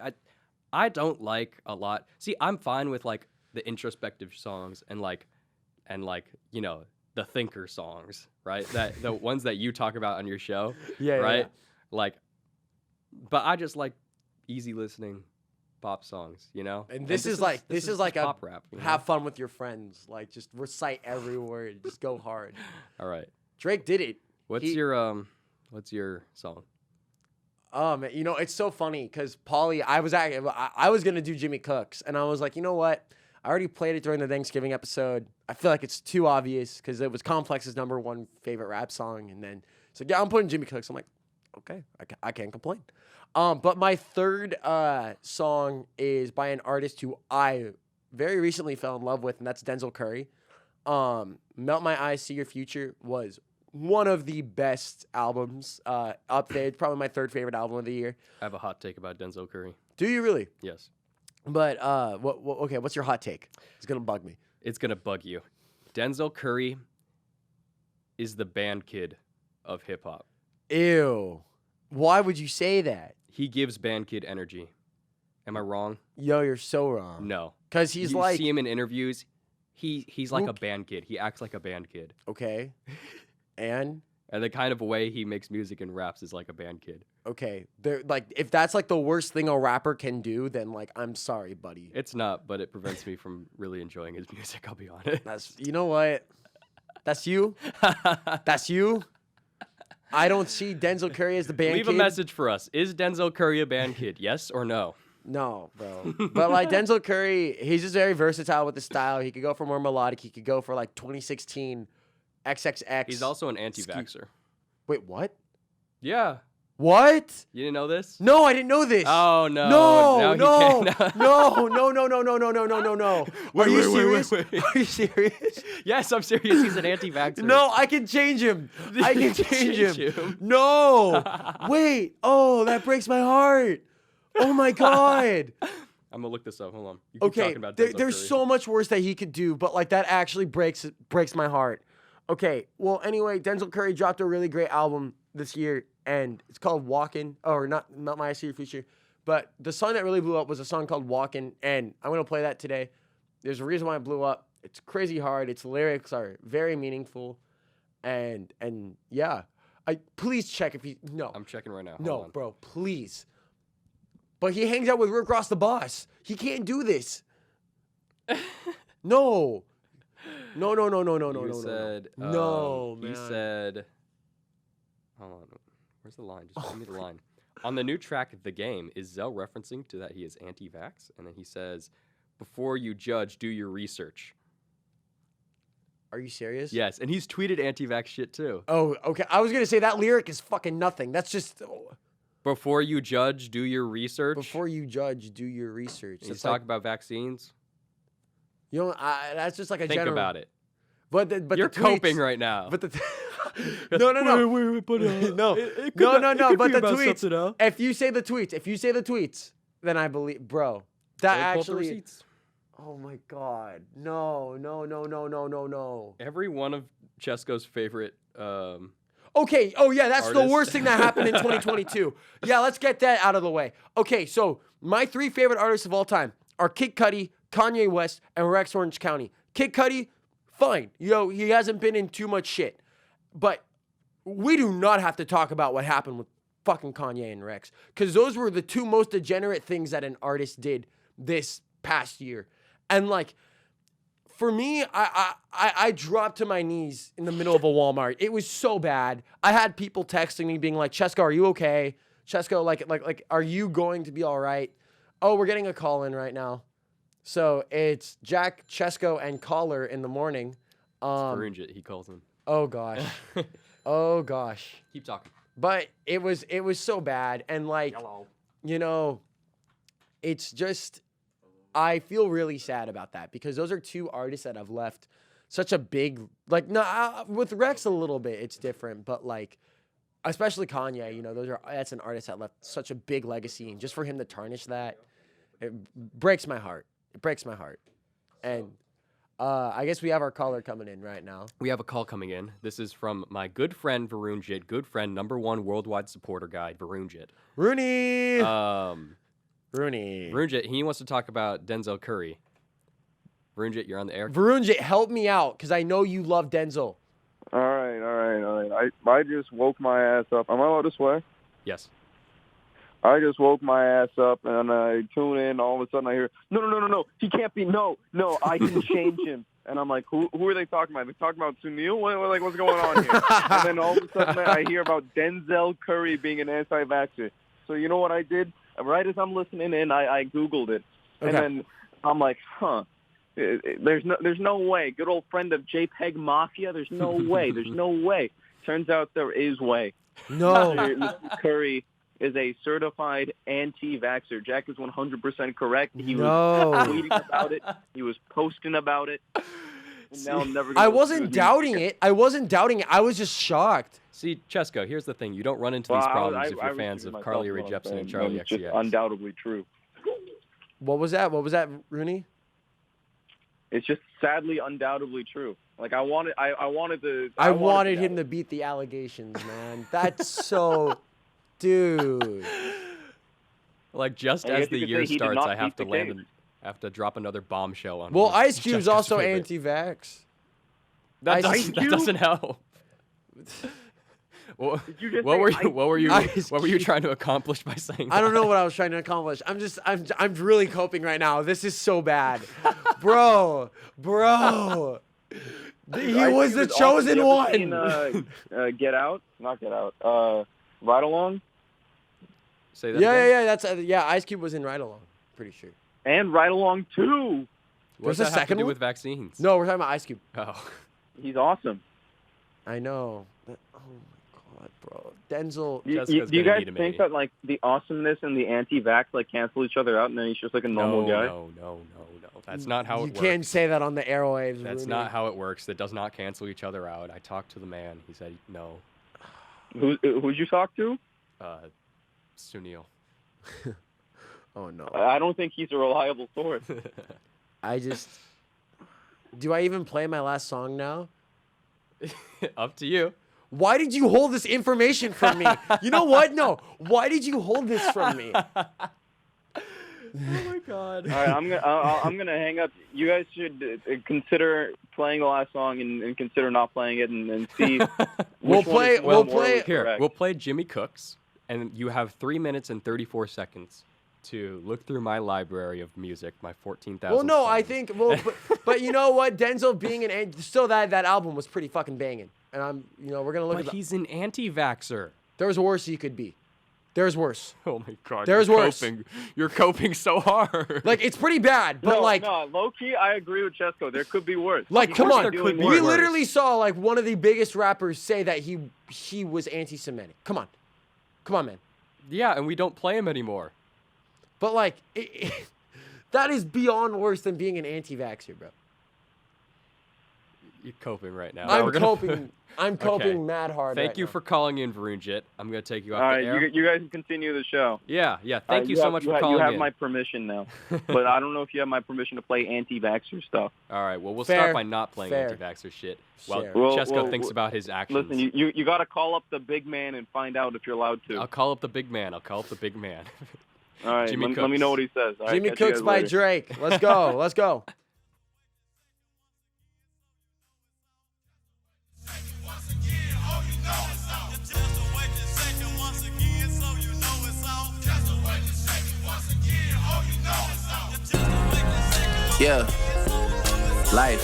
I don't like a lot. See, I'm fine with like the introspective songs and the thinker songs, right? That the ones that you talk about on your show, Yeah, right? yeah. Like, but I just like easy listening pop songs, And this is like just a pop rap. have fun with your friends. Like just recite every word. Just go hard. All right. Drake did it. What's your song? Man, it's so funny because Pauly, I was gonna do Jimmy Cook's, and I was like, you know what? I already played it during the Thanksgiving episode. I feel like it's too obvious because it was Complex's #1 favorite rap song, and then it's like, yeah, I'm putting Jimmy Cook's. I'm like, okay, I can't complain. But my third song is by an artist who I very recently fell in love with, and that's Denzel Curry. Melt My Eyes, See Your Future was one of the best albums up there. It's probably my third favorite album of the year. I have a hot take about Denzel Curry. Do you really? Yes. But okay, what's your hot take? It's gonna bug me. It's gonna bug you. Denzel Curry is the band kid of hip hop. Ew. Why would you say that? He gives band kid energy. Am I wrong? Yo, you're so wrong. No. Because he's you like, see him in interviews. He's like a band kid. He acts like a band kid. okay, and The kind of way he makes music and raps is like a band kid. okay, like if that's like the worst thing a rapper can do, then like I'm sorry, buddy. It's not, but it prevents me from really enjoying his music. I'll be honest. You know what? That's you. That's you. I don't see Denzel Curry as the band Leave kid. a message for us. Is Denzel Curry a band kid? Yes or no? No, bro. But like Denzel Curry, he's just very versatile with his style. He could go for more melodic. He could go for like 2016 XXX. He's also an anti-vaxxer. Wait, what? Yeah. What? You didn't know this? No, I didn't know this. Oh, no. No, Now no, he can't- no. Are you serious? wait. Are you serious? Yes, I'm serious. He's an anti-vaxxer. No, I can change him. I can change Change him. him. No. Wait. Oh, that breaks my heart. Oh my God. I'm gonna look this up. Hold on. You keep Okay, talking about Denzel there's Curry. so much worse that he could do, but like that actually breaks my heart. Okay, well anyway, Denzel Curry dropped a really great album this year, and it's called Walkin', or not My See Your Future, but the song that really blew up was a song called Walkin', and I'm gonna play that today. There's a reason why it blew up. It's crazy hard. Its lyrics are very meaningful, and yeah, please check if you no. I'm checking right now. Hold No, on. bro, please. But he hangs out with Rick Ross the boss. He can't do this. No. No. You said, No, He man. said, hold on. Where's the line? Just give me the line. On the new track, The Game, is Zell referencing to that he is anti-vax? And then he says, before you judge, do your research. Are you serious? Yes, and he's tweeted anti-vax shit too. Oh, okay. I was going to say that lyric is fucking nothing. That's just... Before you judge, do your research. Before you judge, do your research. He's That's talking about vaccines. You know, that's just like a Think general... about it. But You're the tweets, coping right now. But the... No. Wait, but, No. it could No, be but the about tweets... something else. If you say the tweets, then I believe... Bro, that Go pull the actually... receipts. Oh my God. No. Every one of Chesco's favorite Okay. Oh, yeah, that's the Artist. worst thing that happened in 2022. Yeah, let's get that out of the way. Okay, so my 3 favorite artists of all time are Kid Cudi, Kanye West, and Rex Orange County. Kid Cudi, fine. He hasn't been in too much shit. But we do not have to talk about what happened with fucking Kanye and Rex, because those were the 2 most degenerate things that an artist did this past year. And like, for me, I dropped to my knees in the middle of a Walmart. It was so bad. I had people texting me being like, Cesco, are you okay? Cesco, like, are you going to be all right? Oh, we're getting a call in right now. So it's Jack, Cesco, and Caller in the morning. Farunjit, he calls him. Oh gosh. Oh gosh. Keep talking. But it was so bad, and like, it's just, I feel really sad about that, because those are 2 artists that have left such a big, like, with Rex a little bit it's different, but like, especially Kanye, that's an artist that left such a big legacy, and just for him to tarnish that, it breaks my heart. It breaks my heart. And I guess we have our caller coming in right now. We have a call coming in. This is from my good friend Varunjit, good friend, #1 worldwide supporter guy, Varunjit. Rooney. Varunjit, he wants to talk about Denzel Curry. Varunjit, you're on the air. Varunjit, help me out, because I know you love Denzel. All right. I just woke my ass up. Am I allowed to swear? Yes. I just woke my ass up, and I tune in. All of a sudden, I hear, no. He can't be. No. I can change him. And I'm like, who are they talking about? They're talking about Sunil? What's going on here? And then all of a sudden, I hear about Denzel Curry being an anti-vaxxer. So you know what I did? Right as I'm listening in, I Googled it. Okay. And then I'm like, there's no way. Good old friend of JPEG Mafia, there's no way. There's no way. Turns out there is way. No. Mr. Curry is a certified anti-vaxxer. Jack is 100% correct. He was tweeting about it. He was posting about it. And now I'm never gonna I wasn't doubting it. I was just shocked. See, Cesco, here's the thing. You don't run into these problems if you're fans of Carly Rae Jepsen and Charlie It's just XCX. undoubtedly true. What was that, Rooney? It's just sadly undoubtedly true. Like I wanted him to beat the allegations, man. That's so, dude. Like just as the year starts, I have to drop another bombshell on. Well, one of Ice Cube's Cesco's also favorite. anti-vax. That doesn't help. What were you trying to accomplish by saying that? I don't know what I was trying to accomplish. I'm really coping right now. This is so bad. Bro. He was the chosen one. Get Out? Not Get Out. Ride Along? Say that again? Yeah, Ice Cube was in Ride Along, pretty sure. And Ride Along 2. What's There's that a have to second do one? with vaccines? No, we're talking about Ice Cube. Oh. He's awesome. I know. Oh my god, bro. Denzel. Do you guys think that like the awesomeness and the anti-vax like cancel each other out, and then he's just like a normal guy? No. That's not how it works. You can't say that on the airwaves. That's Rooney. not how it works. That does not cancel each other out. I talked to the man. He said no. Who'd you talk to? Sunil. Oh no. I don't think he's a reliable source. Do I even play my last song now? Up to you. Why did you hold this information from me? You know what? No. Why did you hold this from me? Oh my god. All right, I'm gonna hang up. You guys should consider playing the last song and consider not playing it and see. We'll play Jimmy Cooks, and you have 3 minutes and 34 seconds to look through my library of music, my 14,000. Well, no, songs. I think. Well, but you know what? Denzel being still that album was pretty fucking banging, and we're gonna look. But he's an anti-vaxxer. There's worse he could be. There's worse. Oh my god. There's worse. You're coping so hard. Like it's pretty bad, but no, low key, I agree with Cesco. There could be worse. Like, come on, we literally saw like one of the biggest rappers say that he was anti-Semitic. Come on, man. Yeah, and we don't play him anymore. But like, that is beyond worse than being an anti-vaxxer, bro. You're coping right now. I'm coping mad hard. Thank right you now. for calling in, Varunjit. I'm gonna take you off All the right, air. you guys can continue the show. Yeah. Thank you so much for calling You have in. my permission now, but I don't know if you have my permission to play anti-vaxxer stuff. All right. Well, we'll Fair. start by not playing Fair. anti-vaxxer shit while Sure. Chesco thinks about his actions. Listen, you got to call up the big man and find out if you're allowed to. I'll call up the big man. All right, Jimmy let me know what he says. All right, Jimmy catch you Cooks guys by later. Drake. Let's go. Let's go. Yeah. Life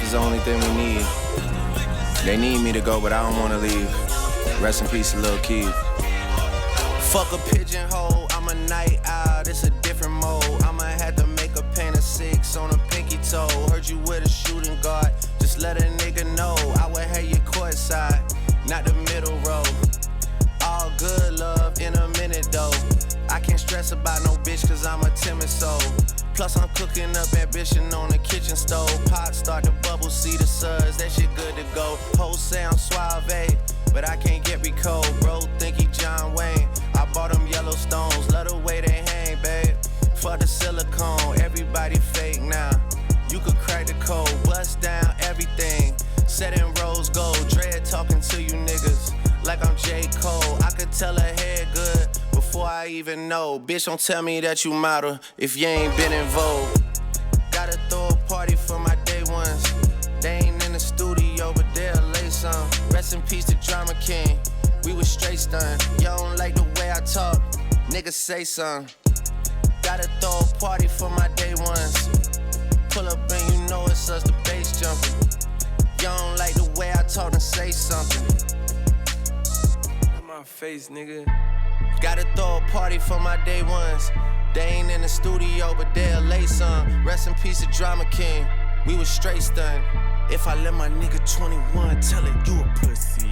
is the only thing we need. They need me to go, but I don't wanna leave. Rest in peace, Lil Keith. Fuck a pigeonhole, I'm a night owl, it's a different mode. I'ma have to make a paint of 6 on a pinky toe. Heard you with a shooting guard, just let a nigga know. I would have you courtside, not the middle row. All good love in a minute though. I can't stress about no bitch cause I'm a timid soul. Plus I'm cooking up ambition on the kitchen stove. Pot start to bubble, see the suds, that shit good to go. Whole sound suave, but I can't get me cold. Bro, think he John Wayne. I bought them Yellowstones, love the way they hang, babe. Fuck the silicone, everybody fake now. You could crack the code, bust down everything. Set in rose gold, dread talking to you niggas like I'm J. Cole. I could tell her head good before I even know. Bitch, don't tell me that you model if you ain't been in vogue. Gotta throw a party for my day ones. They ain't in the studio, but they'll lay some. Rest in peace to Drama King. We was straight stunned. Y'all don't like the way I talk. Niggas say something. Gotta throw a party for my day ones. Pull up and you know it's us, the bass jumping. Y'all don't like the way I talk, and say something. In my face, nigga. Gotta throw a party for my day ones. They ain't in the studio, but they'll lay some. Rest in peace to Drama King. We was straight stunned. If I let my nigga 21 tell it, you a pussy.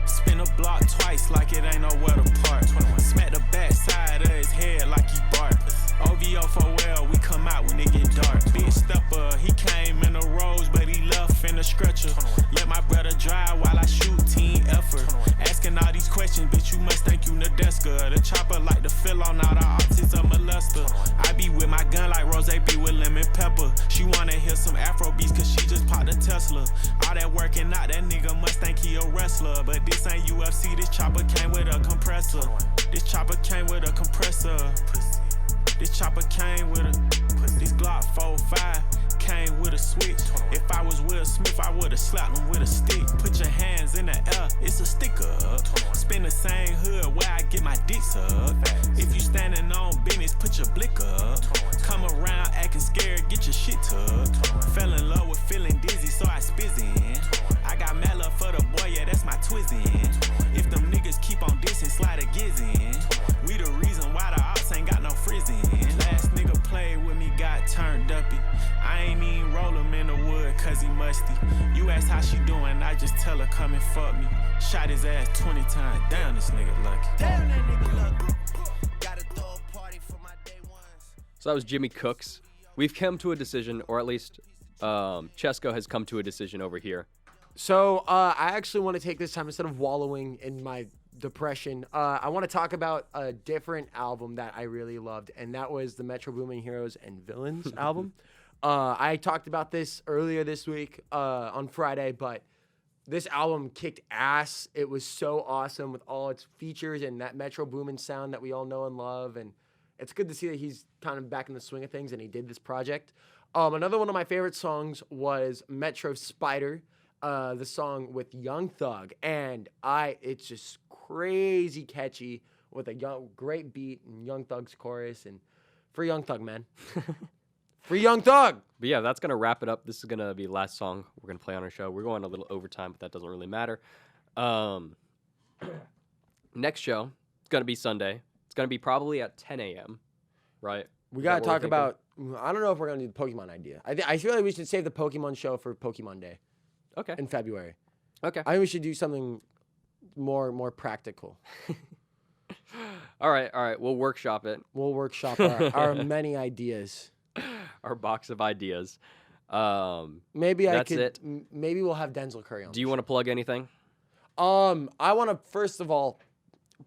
Spin a block twice like it ain't nowhere to park. Smack the back side of his head like he bark. OVO for well, we come out when it get dark. Big stepper, he came in a rose, but he left in a stretcher. Let my brother drive while I shoot, team effort. Asking all these questions, bitch, you must think you Nadeska. The chopper like to fill on all the autism molester. I be with my gun like Rose be with lemon pepper. She wanna hear some Afro beats cause she just popped a Tesla. All that working out, that nigga must think he a wrestler. But this ain't UFC, this chopper came with a compressor. This chopper came with a compressor. This chopper came with a, this Glock 45 came with a switch. If I was Will Smith, I would've slapped him with a stick. Put your hands in the air, it's a sticker up. Spin the same hood where I get my dicks up. If you standing on business, put your blick up. Come around acting scared, get your shit tucked. Fell in love with feeling dizzy, so I spizzin'. I got mad love for the boy, yeah, that's my twizzin'. If them niggas keep on dissing, slide a gizzin'. We the reason why the ops ain't got no frizzin'. Last nigga played with me, got turned uppy. I ain't even roll him in the wood cause he musty. You ask how she doing, I just tell her come and fuck me. Shot his ass 20 times, damn this nigga lucky. Damn that nigga lucky. Gotta throw a party for my day ones. So that was Jimmy Cooks. We've come to a decision, or at least Chesco has come to a decision over here. So I actually want to take this time, instead of wallowing in my depression, I want to talk about a different album that I really loved, and that was the Metro Boomin Heroes and Villains album. I talked about this earlier this week on Friday, but this album kicked ass. It was so awesome with all its features and that Metro Boomin sound that we all know and love, and it's good to see that he's kind of back in the swing of things and he did this project. Another one of my favorite songs was Metro Spider, the song with Young Thug, and it's just crazy catchy with a great beat and Young Thug's chorus, and free Young Thug, man. Free Young Thug! But yeah, that's going to wrap it up. This is going to be the last song we're going to play on our show. We're going a little overtime, but that doesn't really matter. Next show, it's going to be Sunday. It's going to be probably at 10 a.m., right? We got to talk about, I don't know if we're going to do the Pokemon idea. I feel like we should save the Pokemon show for Pokemon Day. Okay. In February. Okay. I think we should do something more practical. All right. We'll workshop it. We'll workshop our many ideas. All our box of ideas. Maybe that's it. Maybe we'll have Denzel Curry on. Do you want to plug anything? I want to first of all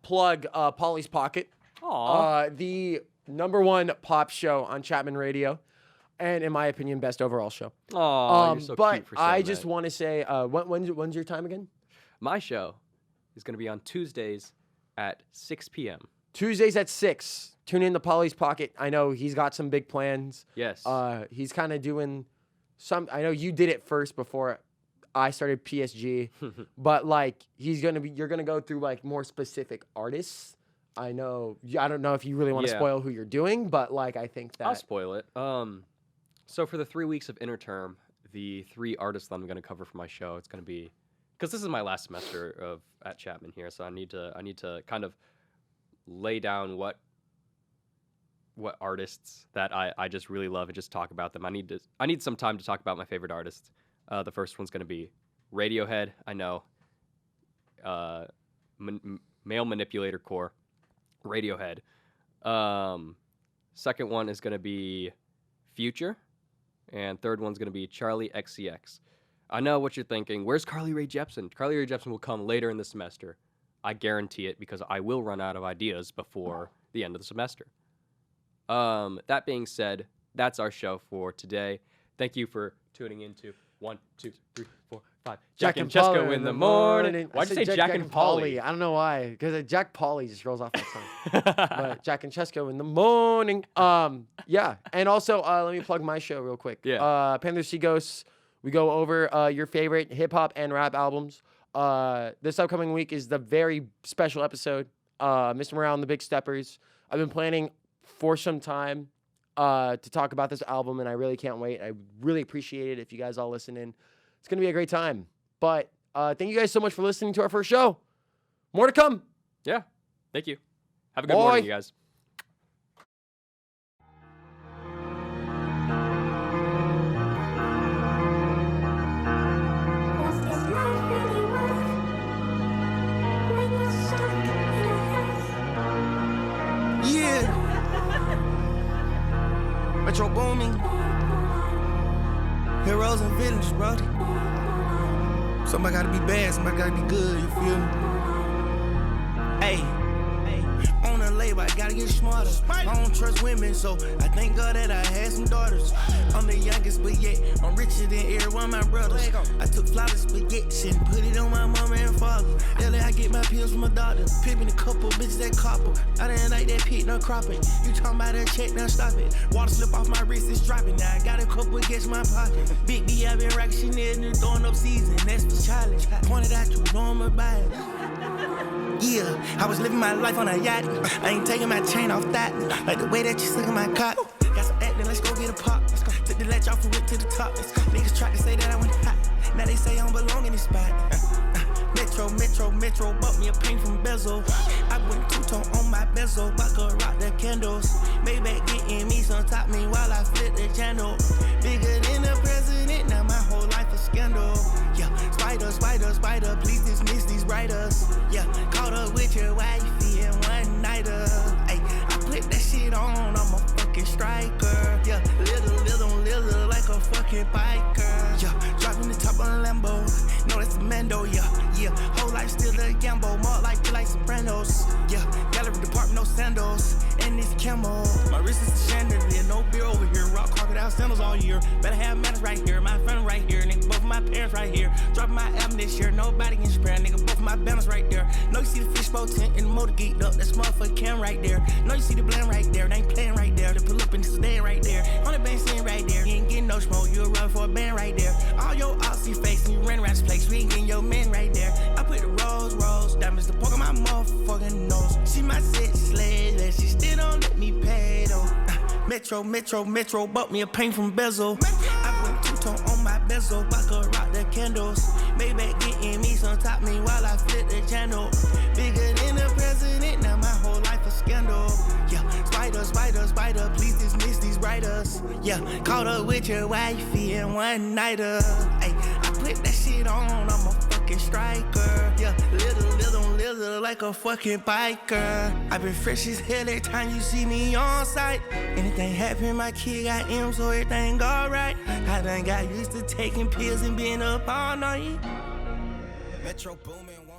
plug Pauly's Pocket. The #1 pop show on Chapman Radio, and in my opinion, best overall show. You're so but cute for saying I just that. want to say, when's your time again? My show is going to be on Tuesdays at 6 p.m. Tuesdays at 6. Tune in to Pauly's Pocket. I know he's got some big plans. Yes. He's kind of doing some. I know you did it first before I started PSG, but like you're gonna go through like more specific artists. I know. I don't know if you really want to spoil who you're doing, but like I think that I'll spoil it. So for the 3 weeks of interterm, the 3 artists that I'm going to cover for my show, it's going to be, because this is my last semester at Chapman here, so I need to kind of lay down what artists that I just really love and just talk about them. I need some time to talk about my favorite artists. The first one's going to be Radiohead. I know. Male Manipulator Core. Radiohead. Second one is going to be Future. And third one's going to be Charlie XCX. I know what you're thinking. Where's Carly Rae Jepsen? Carly Rae Jepsen will come later in the semester. I guarantee it, because I will run out of ideas before the end of the semester. That being said, that's our show for today. Thank you for tuning in to 1, 2, 3, 4, 5. Jack and Chesco in the morning. Why'd you say Jack and Pauly? I don't know why. Because Jack Pauly just rolls off that tongue. But Jack and Chesco in the morning. Yeah. And also, let me plug my show real quick. Yeah. Panther Sea Ghosts. We go over your favorite hip hop and rap albums. This upcoming week is the very special episode. Mr. Morale and the Big Steppers. I've been planning for some time to talk about this album, and I really can't wait. I really appreciate it if you guys all listen in. It's going to be a great time. But thank you guys so much for listening to our first show. More to come. Yeah. Thank you. Have a good morning, you guys. Metro booming. Heroes and villains, bro. Somebody gotta be bad, somebody gotta be good, you feel me? Hey, on a label, I gotta get smarter. I don't trust women, so I thank God that I had some daughters. I'm the youngest, but yet I'm richer than every one of my brothers. I took flawless spaghetti and put it on my mama and father. Early I get my pills from my doctor. Pimping a couple bitches that copper. I didn't like that pit, no cropping. You talking about that check, now stop it. Water slip off my wrist, it's dropping. Now I got a couple against my pocket. Big D, I been rocking Chanel and throwing up season. That's the challenge. Pointed out, you know I'm about it. Yeah, I was living my life on a yacht. I ain't taking my chain off that. Like the way that you suck my cock. Got some acting, let's go get a pop. Took the latch off and went to the top. Niggas tried to say that I went hot. Now they say I don't belong in this spot. Metro, bought me a paint from Bezel. I went two-tone on my bezel. I could rock the candles. Maybach getting me some top me while I flip the channel. Bigger than the president, now my whole life a scandal. Yeah, spider, please dismiss these writers. Yeah, caught up with your wifey and one nighter. Ay, I put that shit on, I'm a fucking striker. Yeah, little like a fucking biker. Yeah, dropping the top of a Lambo. No, that's a Mando, yeah. Whole life still a gamble, more like Sopranos. Yeah, gallery department, no sandals, and this camo. My wrist is a chandelier, no beer over here. Rock crocodile sandals all year. Better have manners right here, my friend right here, nigga. Both of my parents right here. Dropping my album this year, nobody can spare, nigga. Both of my banners right there. Know you see the fishbowl tent and the motor geeked up. That's motherfucking cam right there. Know you see the blend right there, they ain't playing right there. They pull up and stand right there. On the band sitting right there, you ain't getting no smoke. You a run for a band right there. All your Aussie face and you run around this place, we ain't getting your men right there. I put the rose diamonds to poke on my motherfucking nose. She my sex slave, and she still don't let me pay though. Metro, bought me a paint from Bezel. I went two-tone on my bezel, I could rock the candles. Maybach getting me some top me while I flip the channel. Bigger than the president, now my whole life a scandal. Yeah, spider, please dismiss these writers. Yeah, caught up with your wifey and one nighter. Ay, I put that shit on, I'm a fucking striker. Yeah, little look like a fucking biker. I been fresh as hell every time you see me on site. Anything happen, my kid got M, so everything alright. I done got used to taking pills and being up all night. Metro booming.